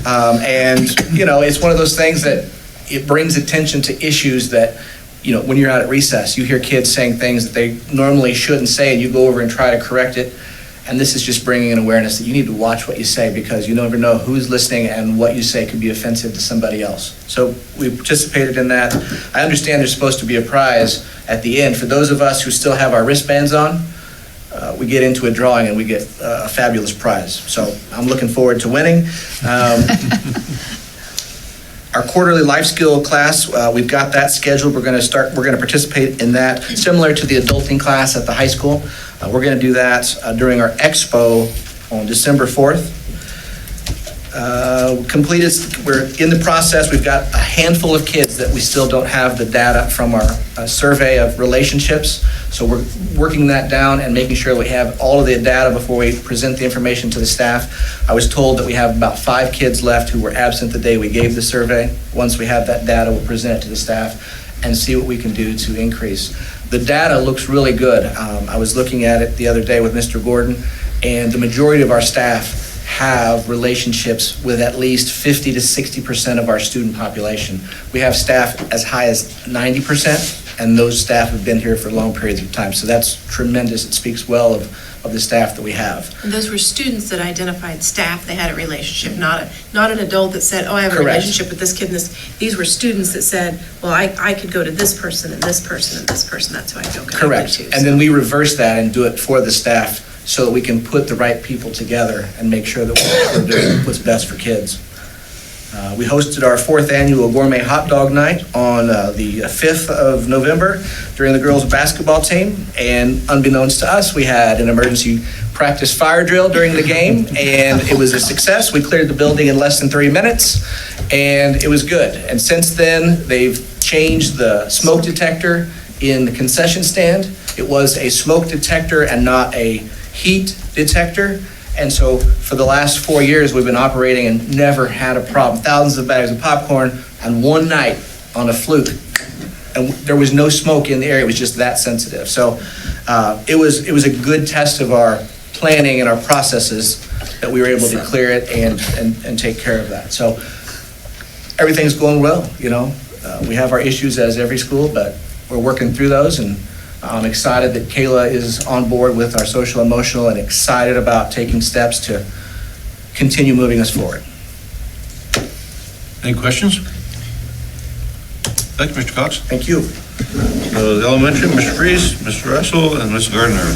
And, it's one of those things that it brings attention to issues that, when you're out at recess, you hear kids saying things that they normally shouldn't say, and you go over and try to correct it. And this is just bringing an awareness that you need to watch what you say, because you never know who's listening and what you say could be offensive to somebody else. So we participated in that. I understand there's supposed to be a prize at the end. For those of us who still have our wristbands on, we get into a drawing and we get a fabulous prize. So I'm looking forward to winning. Our quarterly life skill class, we've got that scheduled. We're going to participate in that, similar to the adulting class at the high school. We're going to do that during our expo on December 4th. We're in the process. We've got a handful of kids that we still don't have the data from our survey of relationships. So we're working that down and making sure we have all of the data before we present the information to the staff. I was told that we have about 5 kids left who were absent the day we gave the survey. Once we have that data, we'll present it to the staff and see what we can do to increase. The data looks really good. I was looking at it the other day with Mr. Gordon, and the majority of our staff have relationships with at least 50 to 60% of our student population. We have staff as high as 90%, and those staff have been here for long periods of time. So that's tremendous. It speaks well of the staff that we have. And those were students that identified staff they had a relationship, not an adult that said, oh, I have a Correct. relationship with this kid and this. These were students that said, well, I could go to this person and this person and this person. That's who I feel connected Correct. to. And then we reverse that and do it for the staff so that we can put the right people together and make sure that we're doing what's best for kids. We hosted our 4th annual Gourmet Hot Dog Night on the 5th of November during the girls' basketball team. And unbeknownst to us, we had an emergency practice fire drill during the game, and it was a success. We cleared the building in less than 3 minutes, and it was good. And since then, they've changed the smoke detector in the concession stand. It was a smoke detector and not a heat detector. And so for the last 4 years, we've been operating and never had a problem. Thousands of bags of popcorn on one night on a fluke. And there was no smoke in the area. It was just that sensitive. So it was a good test of our planning and our processes that we were able to clear it and take care of that. So everything's going well, you know. We have our issues as every school, but we're working through those, and I'm excited that Kayla is on board with our social emotional and excited about taking steps to continue moving us forward. Any questions? Thank you, Mr. Cox. Thank you. So the elementary, Mr. Freeze, Mr. Russell, and Ms. Gardner.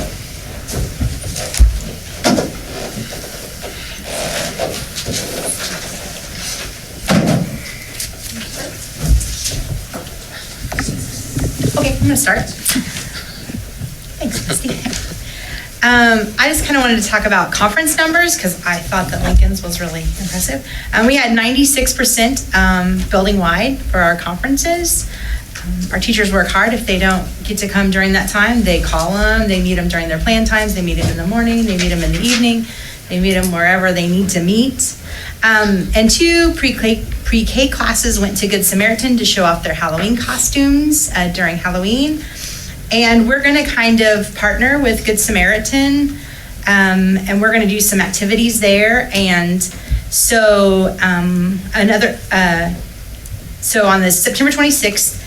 Okay, I'm gonna start. Thanks, Christy. I just kind of wanted to talk about conference numbers because I thought that Lincoln's was really impressive. We had 96% building-wide for our conferences. Our teachers work hard. If they don't get to come during that time, they call them, they meet them during their plan times, they meet them in the morning, they meet them in the evening, they meet them wherever they need to meet. And 2 pre-K classes went to Good Samaritan to show off their Halloween costumes during Halloween. And we're going to kind of partner with Good Samaritan, and we're going to do some activities there. And so so on this September 26th,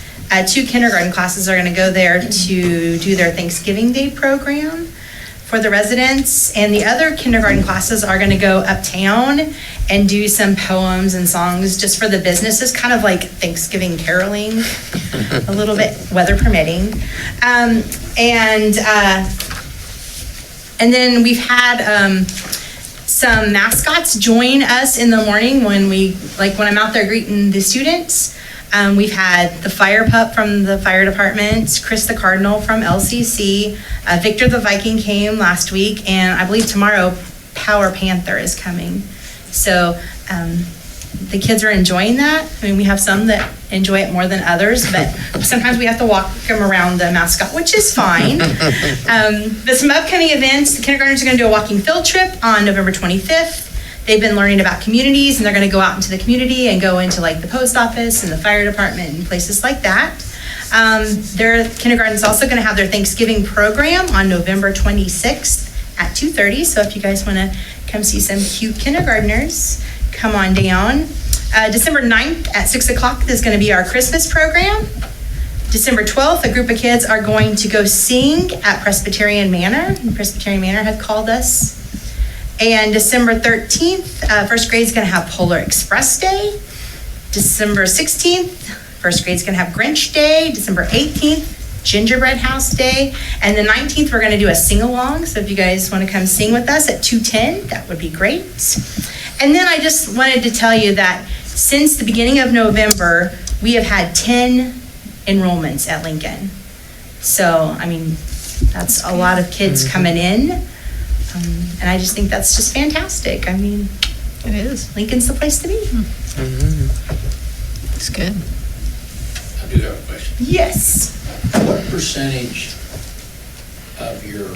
2 kindergarten classes are going to go there to do their Thanksgiving Day program for the residents, and the other kindergarten classes are going to go uptown and do some poems and songs just for the businesses, kind of like Thanksgiving caroling, a little bit, weather permitting. And then we've had some mascots join us in the morning when I'm out there greeting the students. We've had the fire pup from the fire department, Chris the Cardinal from LCC, Victor the Viking came last week, and I believe tomorrow Power Panther is coming. So the kids are enjoying that. I mean, we have some that enjoy it more than others, but sometimes we have to walk them around the mascot, which is fine. But some upcoming events, the kindergartners are going to do a walking field trip on November 25th. They've been learning about communities, and they're going to go out into the community and go into like the post office and the fire department and places like that. Their kindergarten is also going to have their Thanksgiving program on November 26th at 2:30. So if you guys want to come see some cute kindergartners, come on down. December 9th at 6 o'clock is going to be our Christmas program. December 12th, a group of kids are going to go sing at Presbyterian Manor. Presbyterian Manor had called us. And December 13th, first grade is going to have Polar Express Day. December 16th, first grade is going to have Grinch Day. December 18th, Gingerbread House Day. And the 19th, we're going to do a sing-along. So if you guys want to come sing with us at 2:10, that would be great. And then I just wanted to tell you that since the beginning of November, we have had 10 enrollments at Lincoln. So, I mean, that's a lot of kids coming in. And I just think that's just fantastic. I mean, it is. Lincoln's the place to be. It's good. I do have a question. Yes. What percentage of your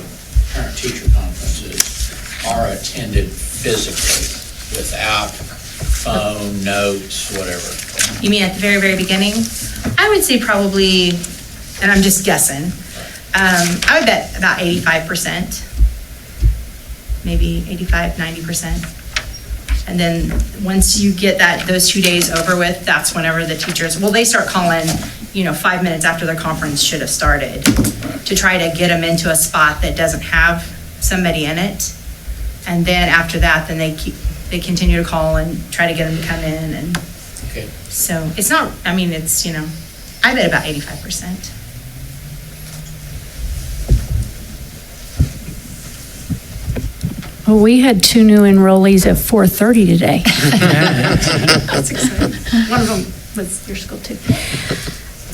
parent-teacher conferences are attended physically without phone, notes, whatever? You mean at the very, very beginning? I would say probably, and I'm just guessing, I would bet about 85%. Maybe 85, 90%. And then once you get those 2 days over with, that's whenever the teachers, they start calling, 5 minutes after the conference should have started to try to get them into a spot that doesn't have somebody in it. And then after that, then they continue to call and try to get them to come in. And okay. So it's not, I mean, it's, I bet about 85%. Well, we had 2 new enrollees at 4:30 today. That's exciting. One of them was your school too.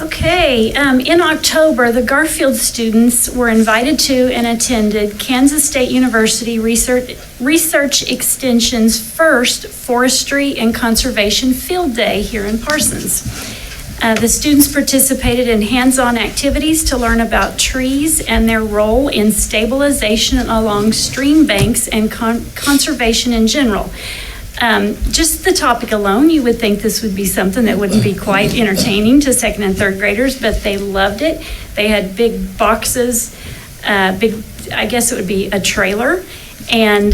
Okay, in October, the Garfield students were invited to and attended Kansas State University Research Extension's first Forestry and Conservation Field Day here in Parsons. The students participated in hands-on activities to learn about trees and their role in stabilization along stream banks and conservation in general. Just the topic alone, you would think this would be something that wouldn't be quite entertaining to second and third graders, but they loved it. They had big boxes, I guess it would be a trailer, and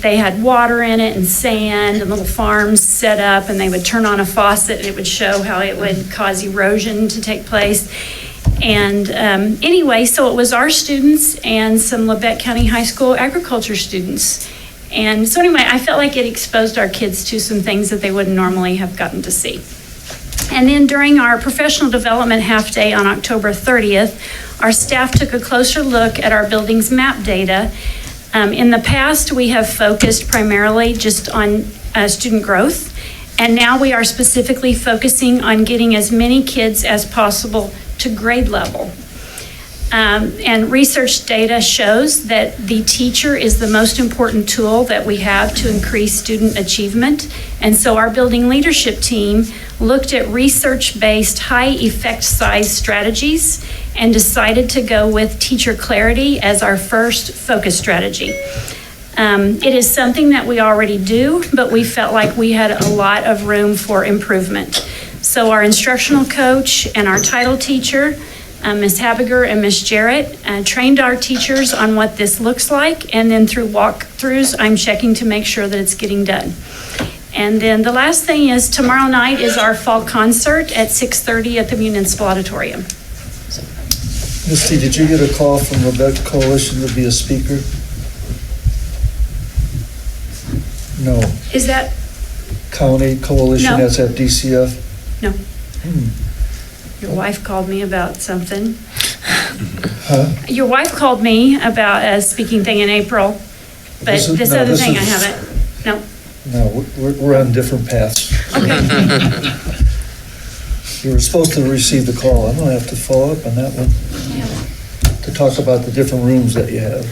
they had water in it and sand and little farms set up, and they would turn on a faucet and it would show how it would cause erosion to take place. And anyway, so it was our students and some Labette County High School agriculture students. And so anyway, I felt like it exposed our kids to some things that they wouldn't normally have gotten to see. And then during our professional development half day on October 30th, our staff took a closer look at our building's map data. In the past, we have focused primarily just on student growth, and now we are specifically focusing on getting as many kids as possible to grade level. And research data shows that the teacher is the most important tool that we have to increase student achievement. And so our building leadership team looked at research-based high effect size strategies and decided to go with teacher clarity as our first focus strategy. It is something that we already do, but we felt like we had a lot of room for improvement. So our instructional coach and our title teacher, Ms. Habiger and Ms. Jarrett, trained our teachers on what this looks like, and then through walkthroughs, I'm checking to make sure that it's getting done. And then the last thing is tomorrow night is our fall concert at 6:30 at the Municipal Auditorium. Misty, did you get a call from Labette Coalition to be a speaker? No. Is that? County Coalition No. that's at DCF? No. Your wife called me about something. Huh? Your wife called me about a speaking thing in April, but this other thing I haven't. No. No, we're on different paths. Okay. You were supposed to receive the call. I'm gonna have to follow up on that one to talk about the different rooms that you have.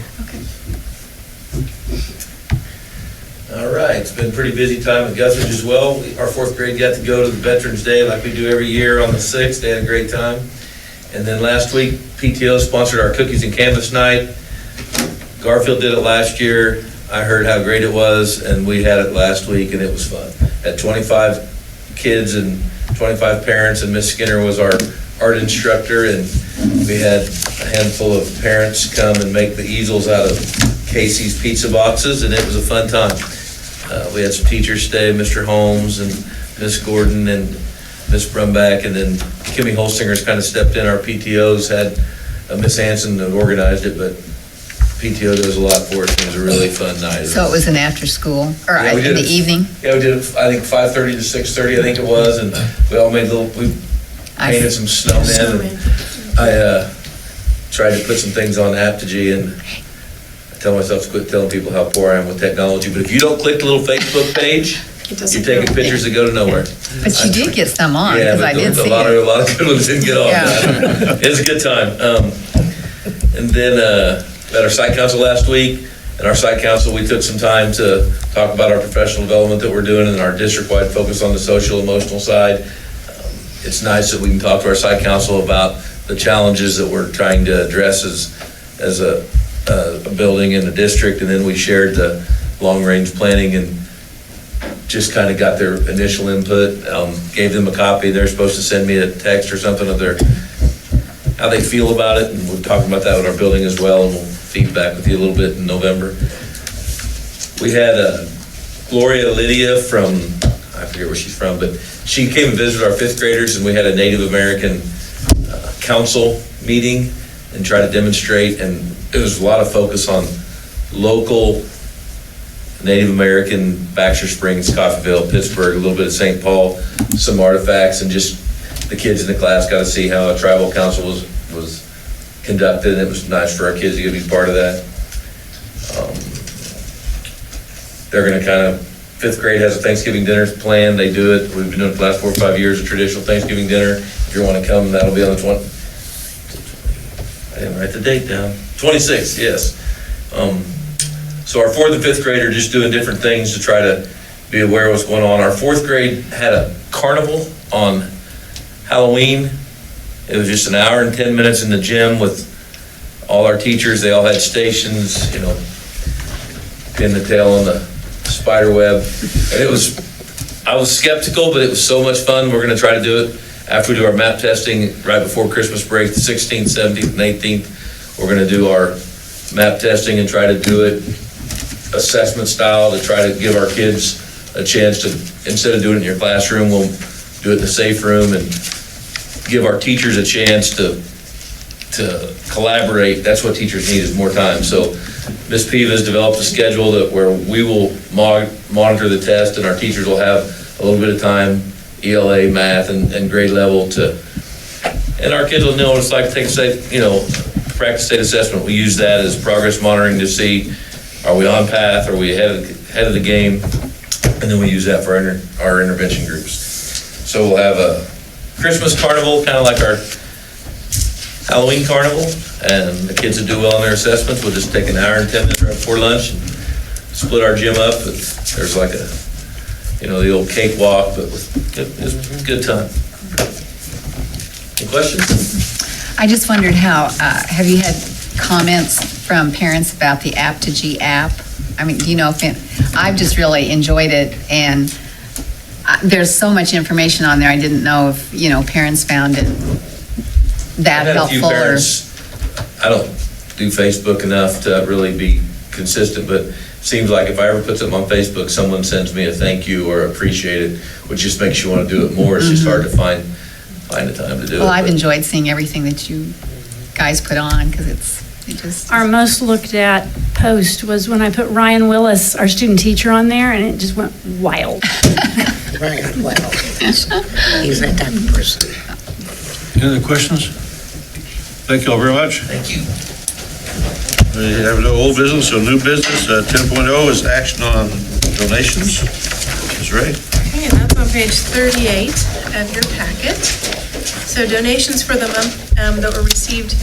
All right, it's been a pretty busy time at Guthridge as well. Our fourth grade got to go to the Veterans Day like we do every year on the 6th. They had a great time. And then last week, PTO sponsored our Cookies and Canvas Night. Garfield did it last year. I heard how great it was, and we had it last week, and it was fun. Had 25 kids and 25 parents, and Miss Skinner was our art instructor, and we had a handful of parents come and make the easels out of Casey's pizza boxes, and it was a fun time. We had some teachers stay, Mr. Holmes and Miss Gordon and Miss Brumback, and then Kimmy Holstinger's kind of stepped in. Our PTOs had Miss Hanson that organized it, but PTO does a lot for us. It was a really fun night. So it was an after school, or Yeah, we in did the it. evening? Yeah, we did it, I think 5:30 to 6:30, I think it was, and we all made we painted some snowmen. And I tried to put some things on Apogee, and I tell myself to quit telling people how poor I am with technology, but if you don't click the little Facebook page, you're taking pictures that go to nowhere. But you did get some on, Yeah, because I but did see a lot it. of good ones didn't get on. Yeah. It was a good time. And then at our site council last week, at our site council, we took some time to talk about our professional development that we're doing and our district-wide focus on the social, emotional side. It's nice that we can talk to our site council about the challenges that we're trying to address as a building in the district, and then we shared the long-range planning and just kind of got their initial input, gave them a copy. They're supposed to send me a text or something of how they feel about it, and we're talking about that with our building as well, and we'll feedback with you a little bit in November. We had Gloria Lydia from, I forget where she's from, but she came and visited our fifth graders, and we had a Native American council meeting and try to demonstrate, and it was a lot of focus on local Native American, Baxter Springs, Coffeyville, Pittsburgh, a little bit of St. Paul, some artifacts, and just the kids in the class got to see how a tribal council was conducted, and it was nice for our kids to get to be part of that. they're gonna kind of, fifth grade has a Thanksgiving dinner planned, they do it, we've been doing it the last 4 or 5 years, a traditional Thanksgiving dinner. If you wanna come, that'll be on the I didn't write the date down, 26th, yes. So our 4th and 5th grade are just doing different things to try to be aware of what's going on. Our 4th grade had a carnival on Halloween. It was just an hour and 10 minutes in the gym with all our teachers. They all had stations, pin the tail on the spider web. And I was skeptical, but it was so much fun. We're gonna try to do it after we do our map testing right before Christmas break, the 16th, 17th, and 18th. We're gonna do our map testing and try to do it assessment style to try to give our kids a chance to, instead of doing it in your classroom, we'll do it in the safe room and give our teachers a chance to collaborate. That's what teachers need, is more time. So Ms. Piva has developed a schedule where we will monitor the test, and our teachers will have a little bit of time, ELA, math, and grade level and our kids will know what it's like to take practice state assessment. We use that as progress monitoring to see, are we on path, are we ahead of the game, and then we use that for our intervention groups. So we'll have a Christmas carnival, kind of like our Halloween carnival, and the kids that do well in their assessments will just take an hour and 10 minutes right before lunch and split our gym up. There's like the old cakewalk, but it's a good time. Any questions? I just wondered have you had comments from parents about the App to G app? I mean, do you know if I've just really enjoyed it, and there's so much information on there. I didn't know if, parents found it that helpful. I don't do Facebook enough to really be consistent, but it seems like if I ever put something on Facebook, someone sends me a thank you or appreciate it, which just makes you want to do it more. It's just hard to find the time to do it. Well, I've enjoyed seeing everything that you guys put on, because it just... Our most looked at post was when I put Ryan Willis, our student teacher, on there, and it just went wild. Ryan, wow. He's that type of person. Any other questions? Thank you all very much. Thank you. We have no old business, so new business. 10.0 is action on donations. Ms. Ray. Okay, and that's on page 38 of your packet. So donations for the month that were received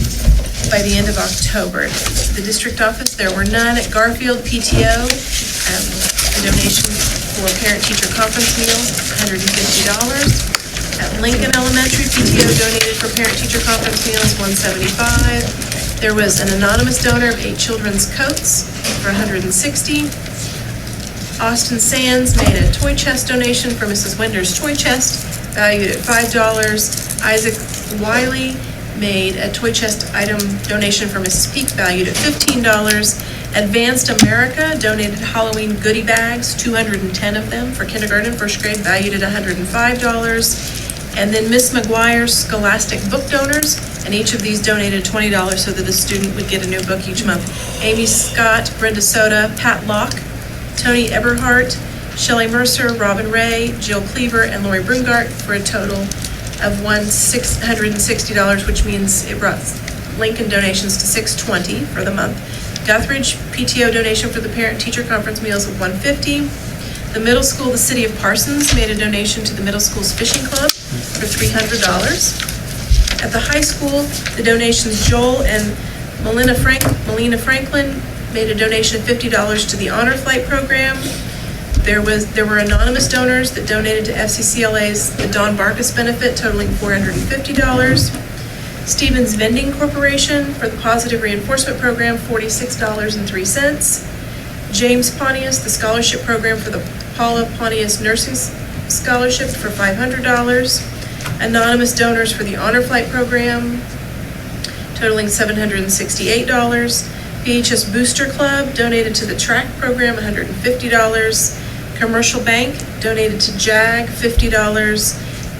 by the end of October. The district office, there were none. At Garfield PTO, a donation for parent-teacher conference meals, $150. At Lincoln Elementary, PTO donated for parent-teacher conference meals, $175. There was an anonymous donor of 8 children's coats for $160. Austin Sands made a toy chest donation for Mrs. Winder's Toy Chest, valued at $5. Isaac Wiley made a toy chest item donation for Mrs. Peak, valued at $15. Advanced America donated Halloween goodie bags, 210 of them for kindergarten and first grade, valued at $105. And then Miss McGuire's Scholastic book donors, and each of these donated $20 so that the student would get a new book each month. Amy Scott, Brenda Soda, Pat Locke, Tony Eberhardt, Shelley Mercer, Robin Ray, Jill Cleaver, and Lori Brungart for a total of $660, which means it brought Lincoln donations to $620 for the month. Guthridge PTO donation for the parent-teacher conference meals of $150. The middle school, the city of Parsons, made a donation to the middle school's fishing club for $300. At the high school, the donations, Joel and Melina Franklin made a donation of $50 to the Honor Flight program. There were anonymous donors that donated to FCCLA's the Don Barkus benefit, totaling $450. Stevens Vending Corporation for the Positive Reinforcement Program, $46.03. James Pontius, the scholarship program for the Paula Pontius Nursing Scholarship for $500. Anonymous donors for the Honor Flight program, totaling $768. PHS Booster Club donated to the track program, $150. Commercial Bank donated to JAG, $50.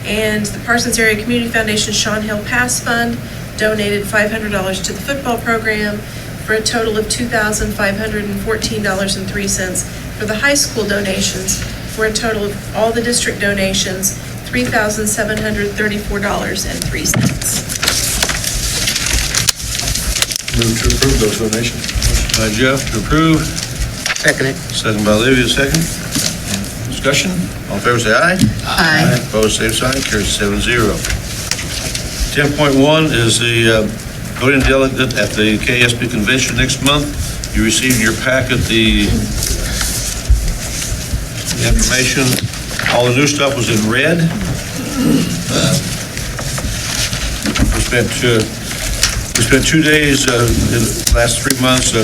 And the Parsons Area Community Foundation Sean Hill Pass Fund donated $500 to the football program for a total of $2,514.03 for the high school donations, for a total of all the district donations, $3,734.03. Move to approve those donations. Motion by Jeff to approve, Second it. Second by Olivia, second. Discussion? All in favor, say aye. Aye. Opposed, same sign, carries 7-0. 10.1 is the voting delegate at the KSB convention next month. You received in your packet the information. All the new stuff was in red. We spent 2 days in the last 3 months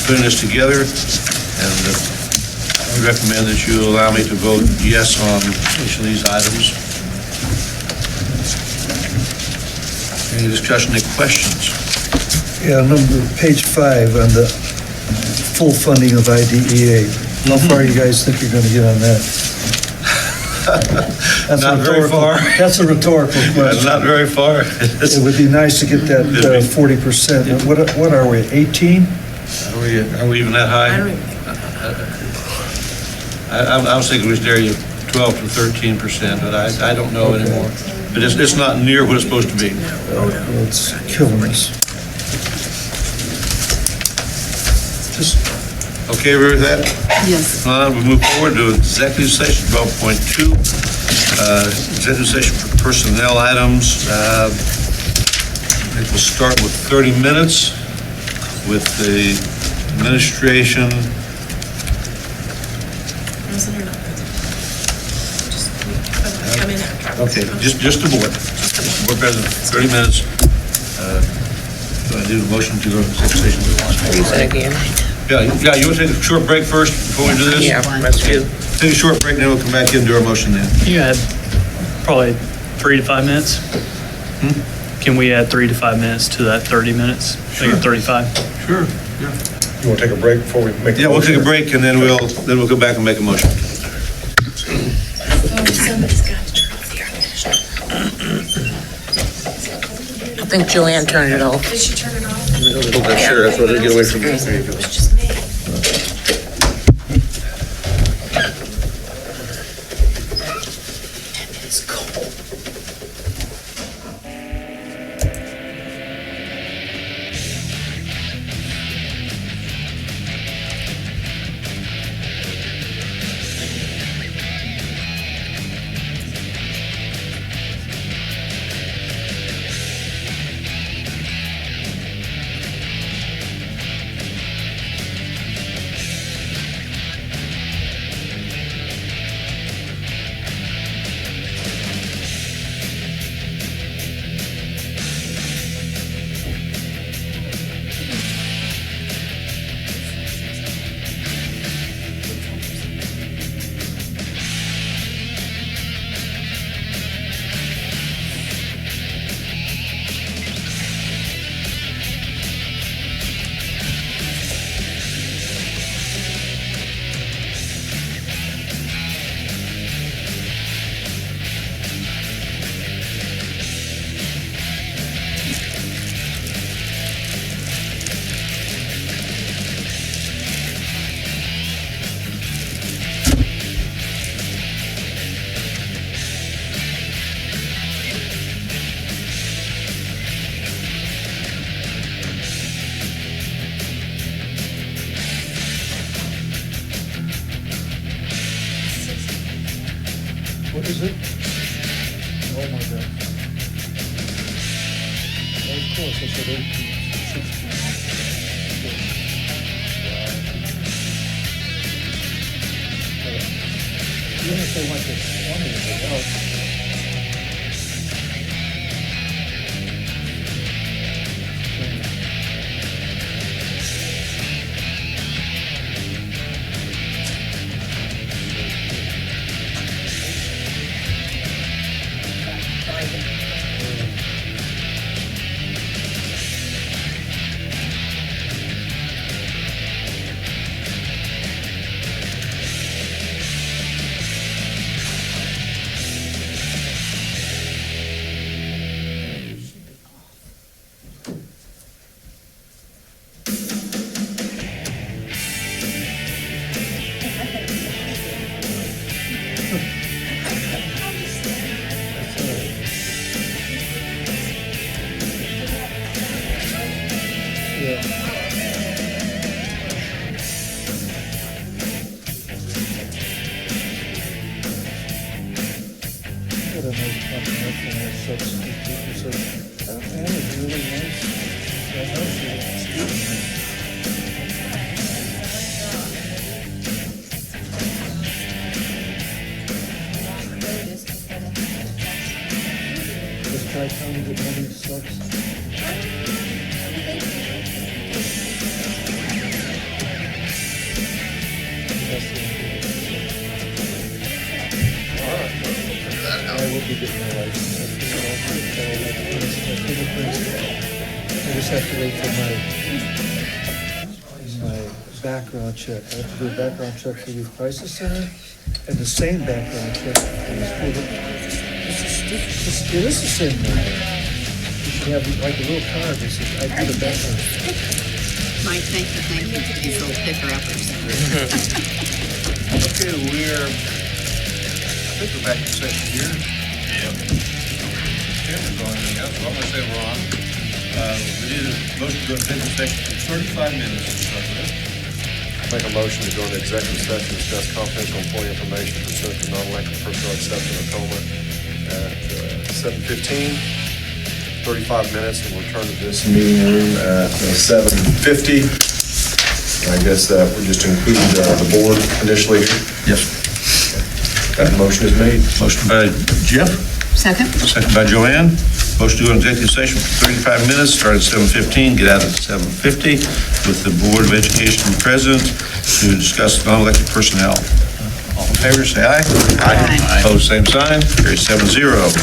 putting this together, and I recommend that you allow me to vote yes on each of these items. Any discussion, any questions? Yeah, page 5 on the full funding of IDEA. How far you guys think you're gonna get on that? That's Not very far. That's a rhetorical question. Not very far. It would be nice to get that 40%. What are we, 18? Are we even that high? I don't even think about that. I was thinking we was near 12 to 13%, but I don't know anymore. But it's not near what it's supposed to be. It's killing us. Just Okay, with that? Yes. We move forward to executive session 12.2. Executive session for personnel items. I think we'll start with 30 minutes with the administration. Present or not present? Just come in after. Okay, just the board. Board president, 30 minutes. Do I do the motion to go to executive session? Read that again. Yeah, you want to take a short break first before we do this? Yeah, let's do. Take a short break, then we'll come back in and do our motion then. You had probably 3 to 5 minutes. Can we add 3 to 5 minutes to that 30 minutes? Make it 35? Sure, yeah. You want to take a break before we make? Yeah, we'll take a break and then we'll come back and make a motion. Somebody's got to turn off the air conditioner. I think Joanne turned it off. Did she turn it off? Sure, that's what they get away from me. It was just me. It's cold. What is it? Oh, my God. Oh, of course, I said 18, 16. Even if they went to 20, it was. had a nice compliment from our substitute teacher, said, that man is really nice. I know she was a student. Does Tri-County get money sucks? I will be getting my license. I just have to wait for my background check. I have to do a background check for the crisis center and the same background check for the school. It is the same number. You should have like a little card that says, I do the background. Mike, thank you for these little picker-uppers. Okay, I think we're back in session here. Yeah. Cameron's on, so I'm gonna say we're on. We need a motion to go into executive session for 35 minutes to start with. Make a motion to go into executive session, to discuss confidential employee information pursuant to non-elected personnel exception of COMA at 7:15, 35 minutes, and we'll return to this meeting room at 7:50. I guess that we just include the board initially here. Yes. That motion is made. Motion by Jeff, Second? second by Joanne. Motion to go into executive session for 35 minutes, start at 7:15, get out at 7:50 with the Board of Education President to discuss non-elected personnel. All in favor, say aye. Aye. Opposed, same sign. Carries 7-0.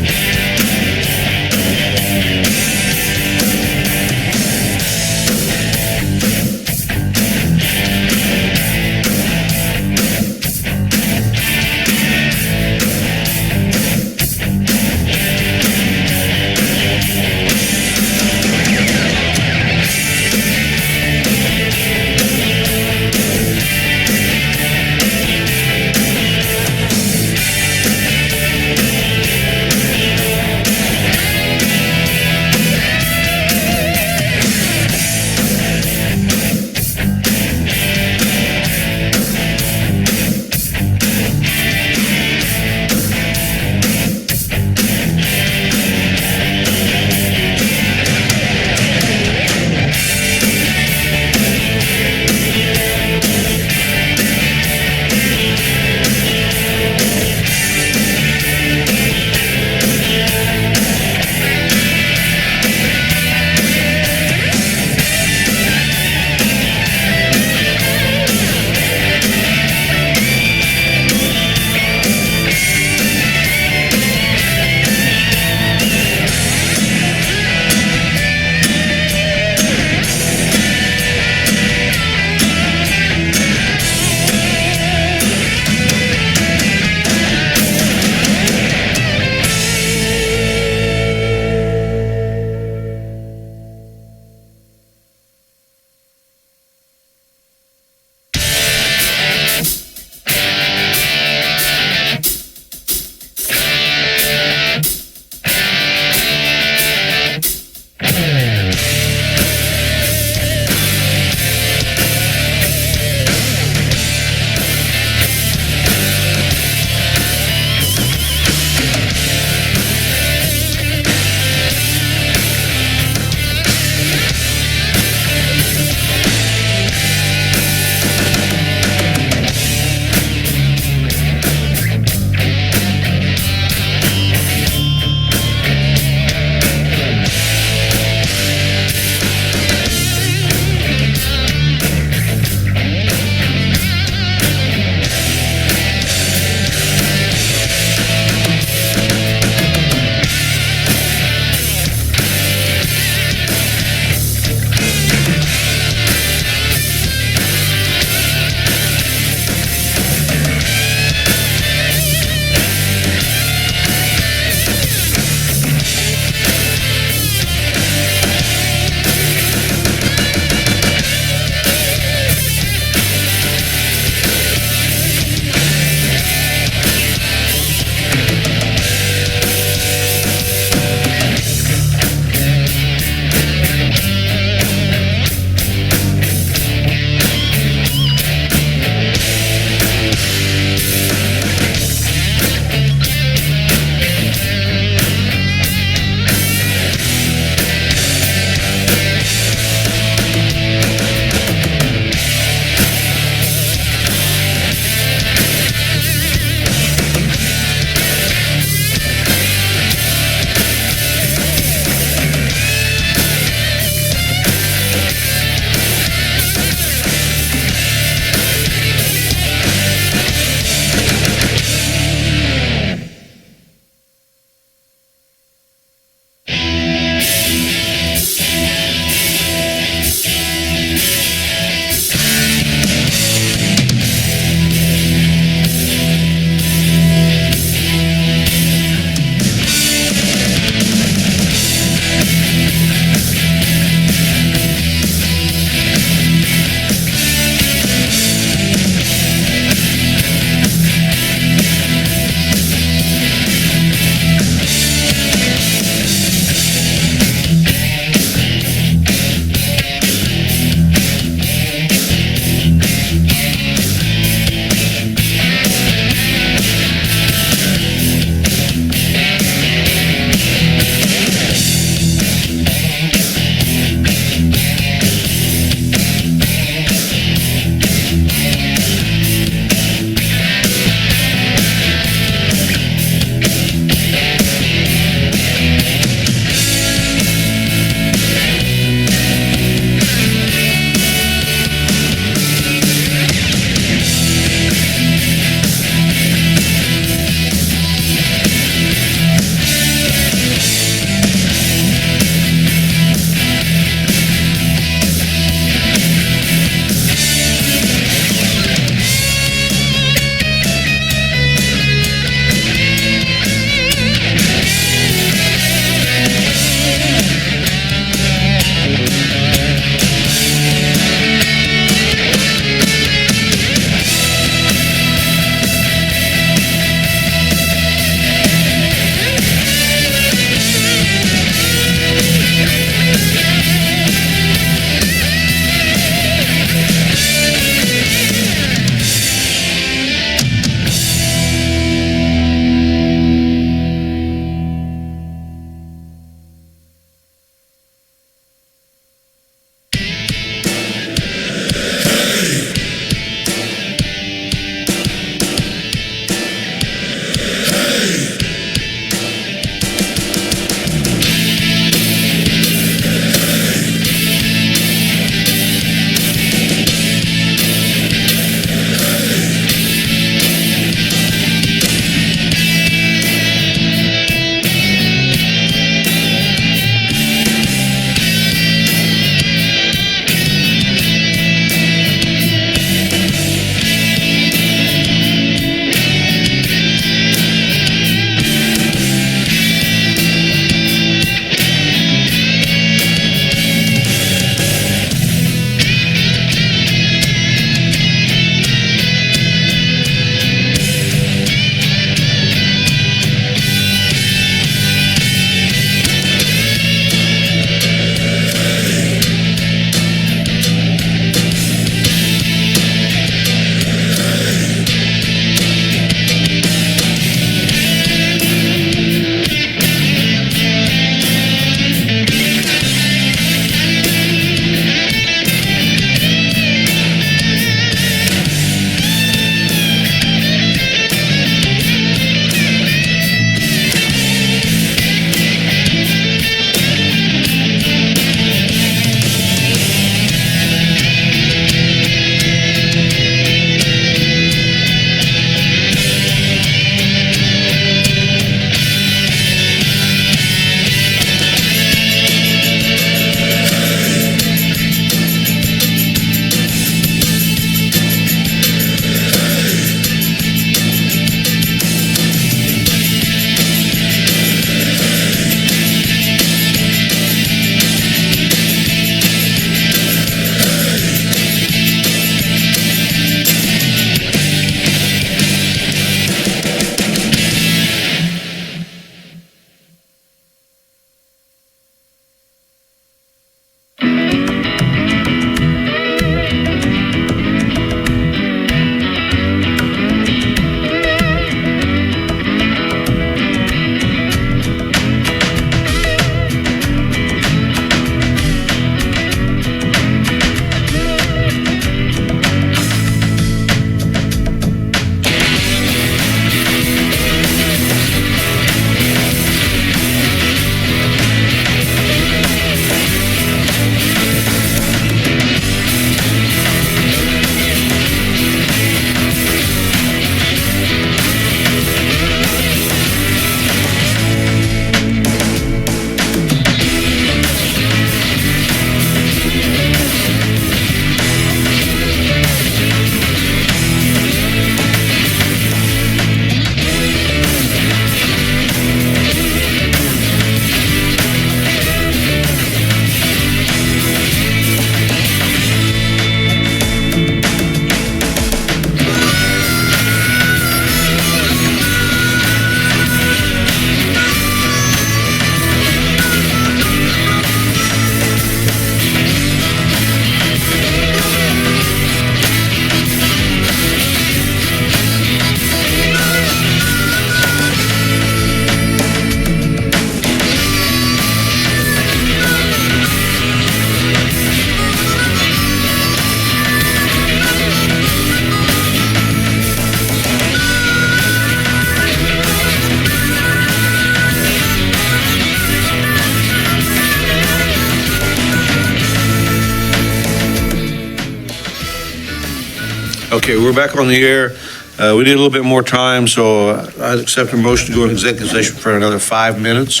Okay, we're back on the air. We need a little bit more time, so I'd accept a motion to go into executive session for another 5 minutes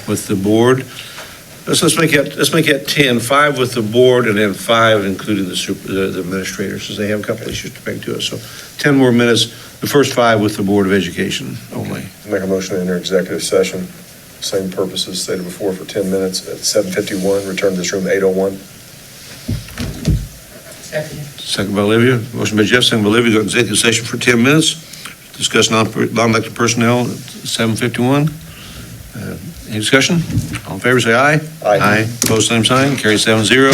with the board. Let's make it 10, 5 with the board, and then 5 including the administrators, since they have a couple issues to bring to us. So 10 more minutes, the first 5 with the Board of Education only. Make a motion to enter executive session, same purposes stated before, for 10 minutes at 7:51, return to this room 8:01. Second by Olivia. Motion by Jeff, second by Olivia, go to executive session for 10 minutes. Discuss non-elected personnel at 7:51. Any discussion? All in favor, say aye. Aye. Opposed, same sign. Carry 7-0.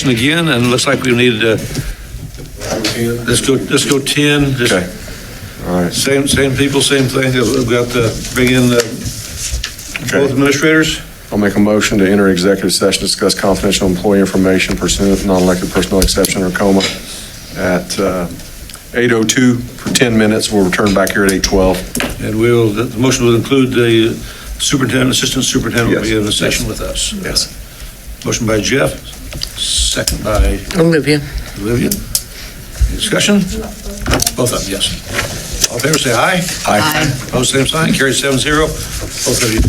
session again, and it looks like we need to, let's go 10. Just Okay. All right. Same people, same thing. We've got to bring in both administrators. I'll make a motion to enter executive session, discuss confidential employee information pursuant to non-elected personnel exception or coma at 8:02 for 10 minutes. We'll return back here at 8:12. And the motion will include the superintendent, assistant superintendent will be in the session with us. Yes. Motion by Jeff, second by Olivia. Olivia. Any discussion? Both of them, yes. All in favor, say aye. Aye. Opposed, same sign. Carried 7-0. Both of you.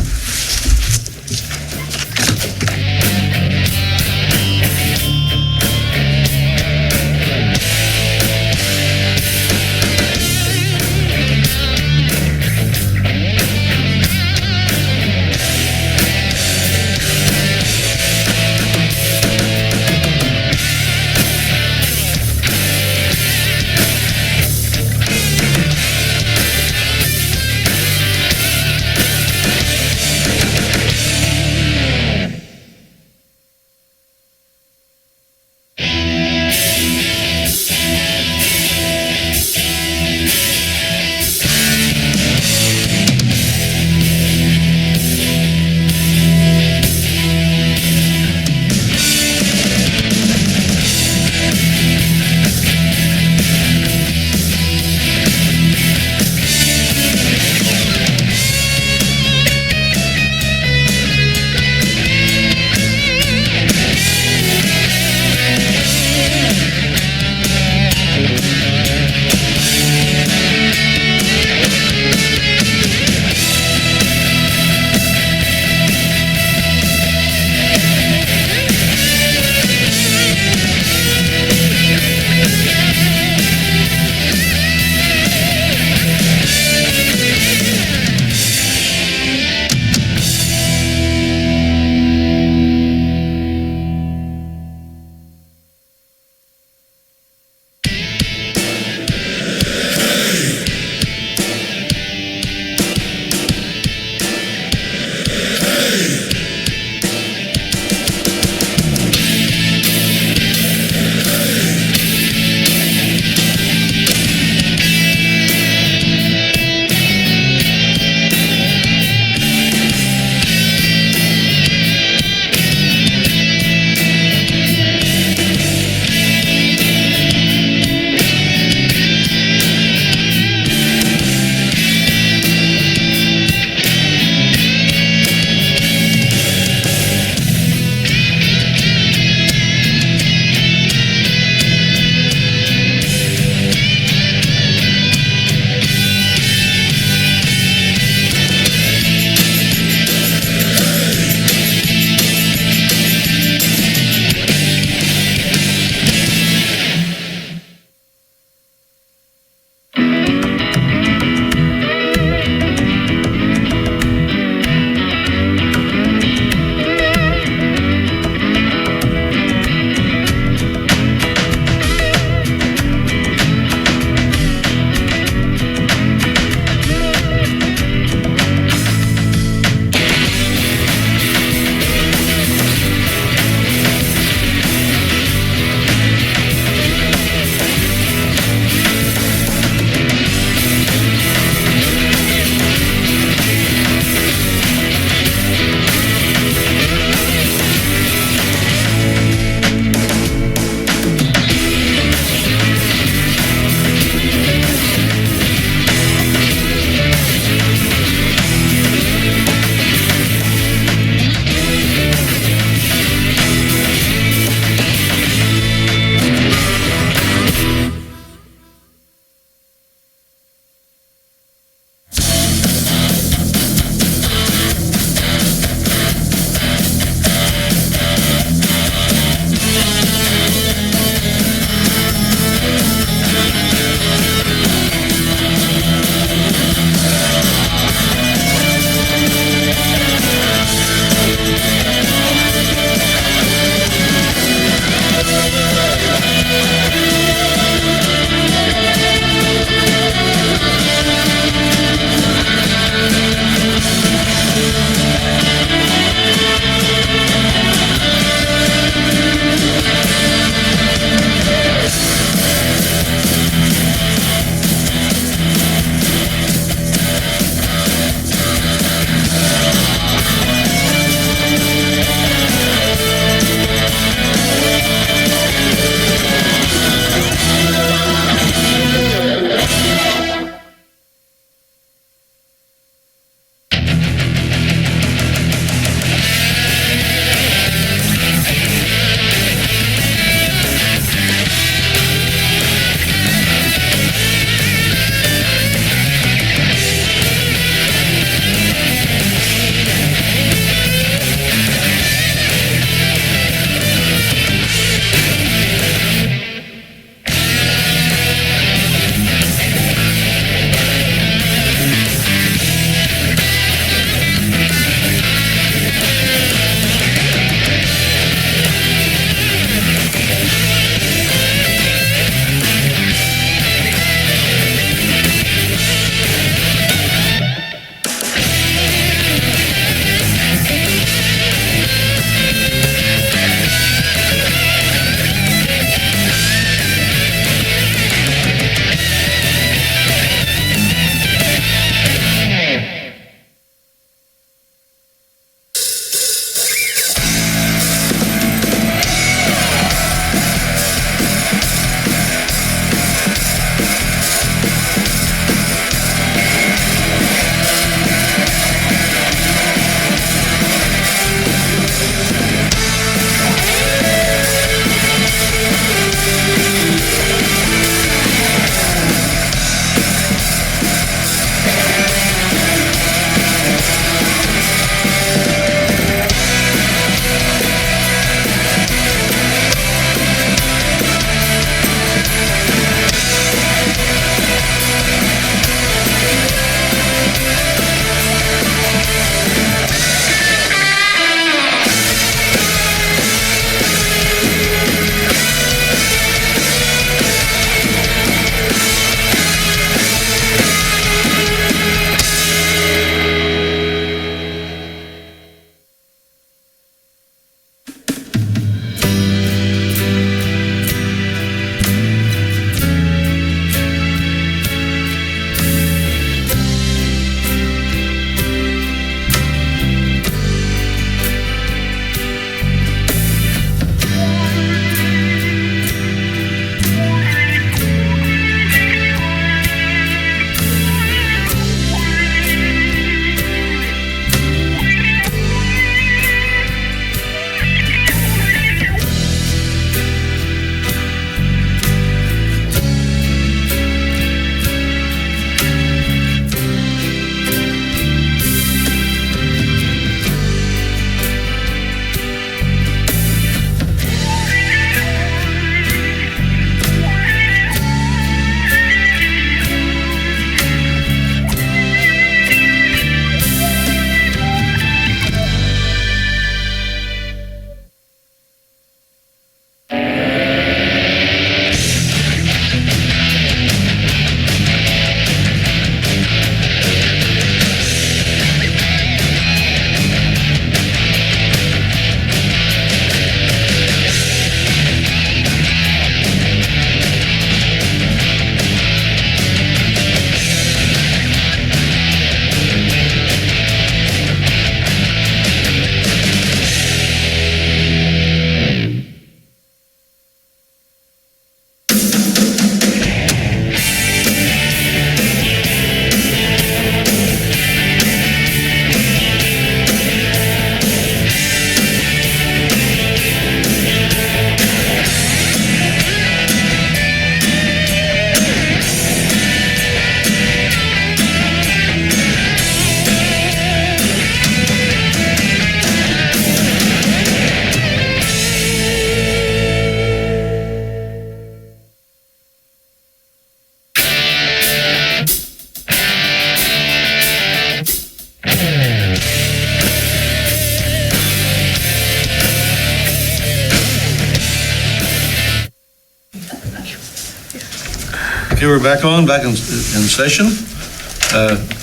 Okay, we're back in session.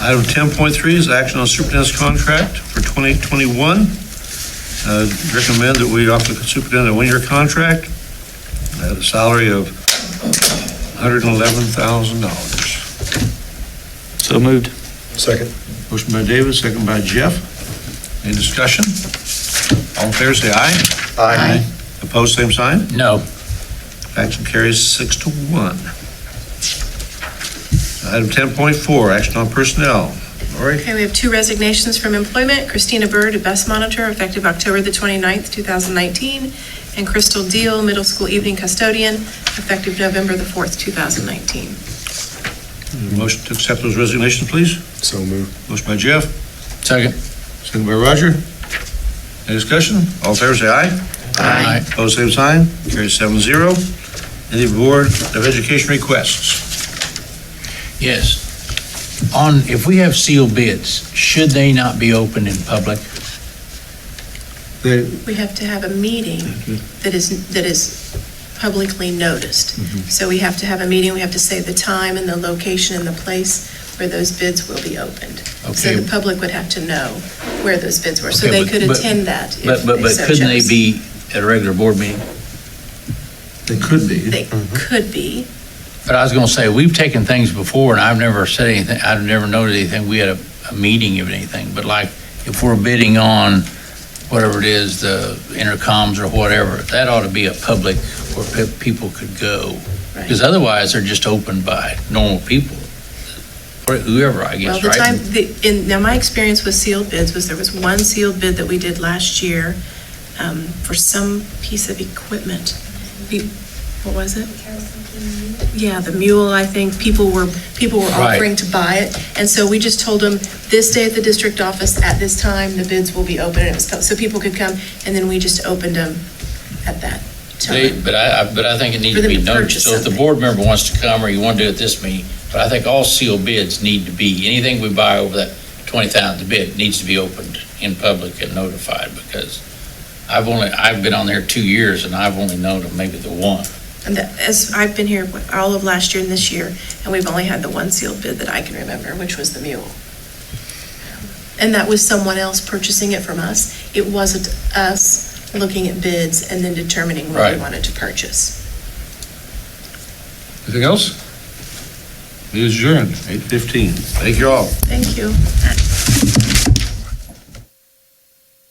Item 10.3 is action on superintendent's contract for 2021. Recommend that we offer the superintendent a one-year contract at a salary of $111,000. So moved. Second. Motion by David, second by Jeff. Any discussion? All in favor, say aye. Aye. Opposed, same sign. No. Action carries 6-1. Item 10.4, action on personnel. Lori? Okay, we have two resignations from employment. Christina Bird, a bus monitor, effective October the 29th, 2019, and Crystal Deal, middle school evening custodian, effective November the 4th, 2019. Motion to accept those resignations, please. So moved. Motion by Jeff, Second. second by Roger. Any discussion? All in favor, say aye. Aye. Opposed, same sign. Carries 7-0. Any Board of Education requests? Yes. If we have sealed bids, should they not be open in public? We have to have a meeting that is publicly noticed. So we have to have a meeting, we have to say the time and the location and the place where those bids will be opened. So Okay. the public would have to know where those bids were, so they Okay, could but- attend that if But they so couldn't they chose. be at a regular board meeting? They could be. They could be. But I was gonna say, we've taken things before and I've never said anything, I've never noted anything, we had a meeting of anything, but like, if we're bidding on whatever it is, the intercoms or whatever, that ought to be a public where people could go. Because otherwise, they're just opened by normal people, or whoever, I Well, guess, right? now my experience with sealed bids was there was one sealed bid that we did last year for some piece of equipment. What was it? Yeah, the mule, I think. People were Right. offering to buy it. And so we just told them, this day at the district office, at this time, the bids will be open. And it was so people could come, and then we just opened them at that time. But I think it needs For to them be to noted, purchase so if the something. board member wants to come or you want to do it this meeting, but I think all sealed bids need to be, anything we buy over that 20,000 bid needs to be opened in public and notified, because I've been on there 2 years and I've only known of maybe the one. And as I've been here all of last year and this year, and we've only had the one sealed bid that I can remember, which was the mule. And that was someone else purchasing it from us. It wasn't us looking at bids and then determining what we Right. wanted to purchase. Anything else? Meeting is adjourned, 8:15. Thank you all. Thank you.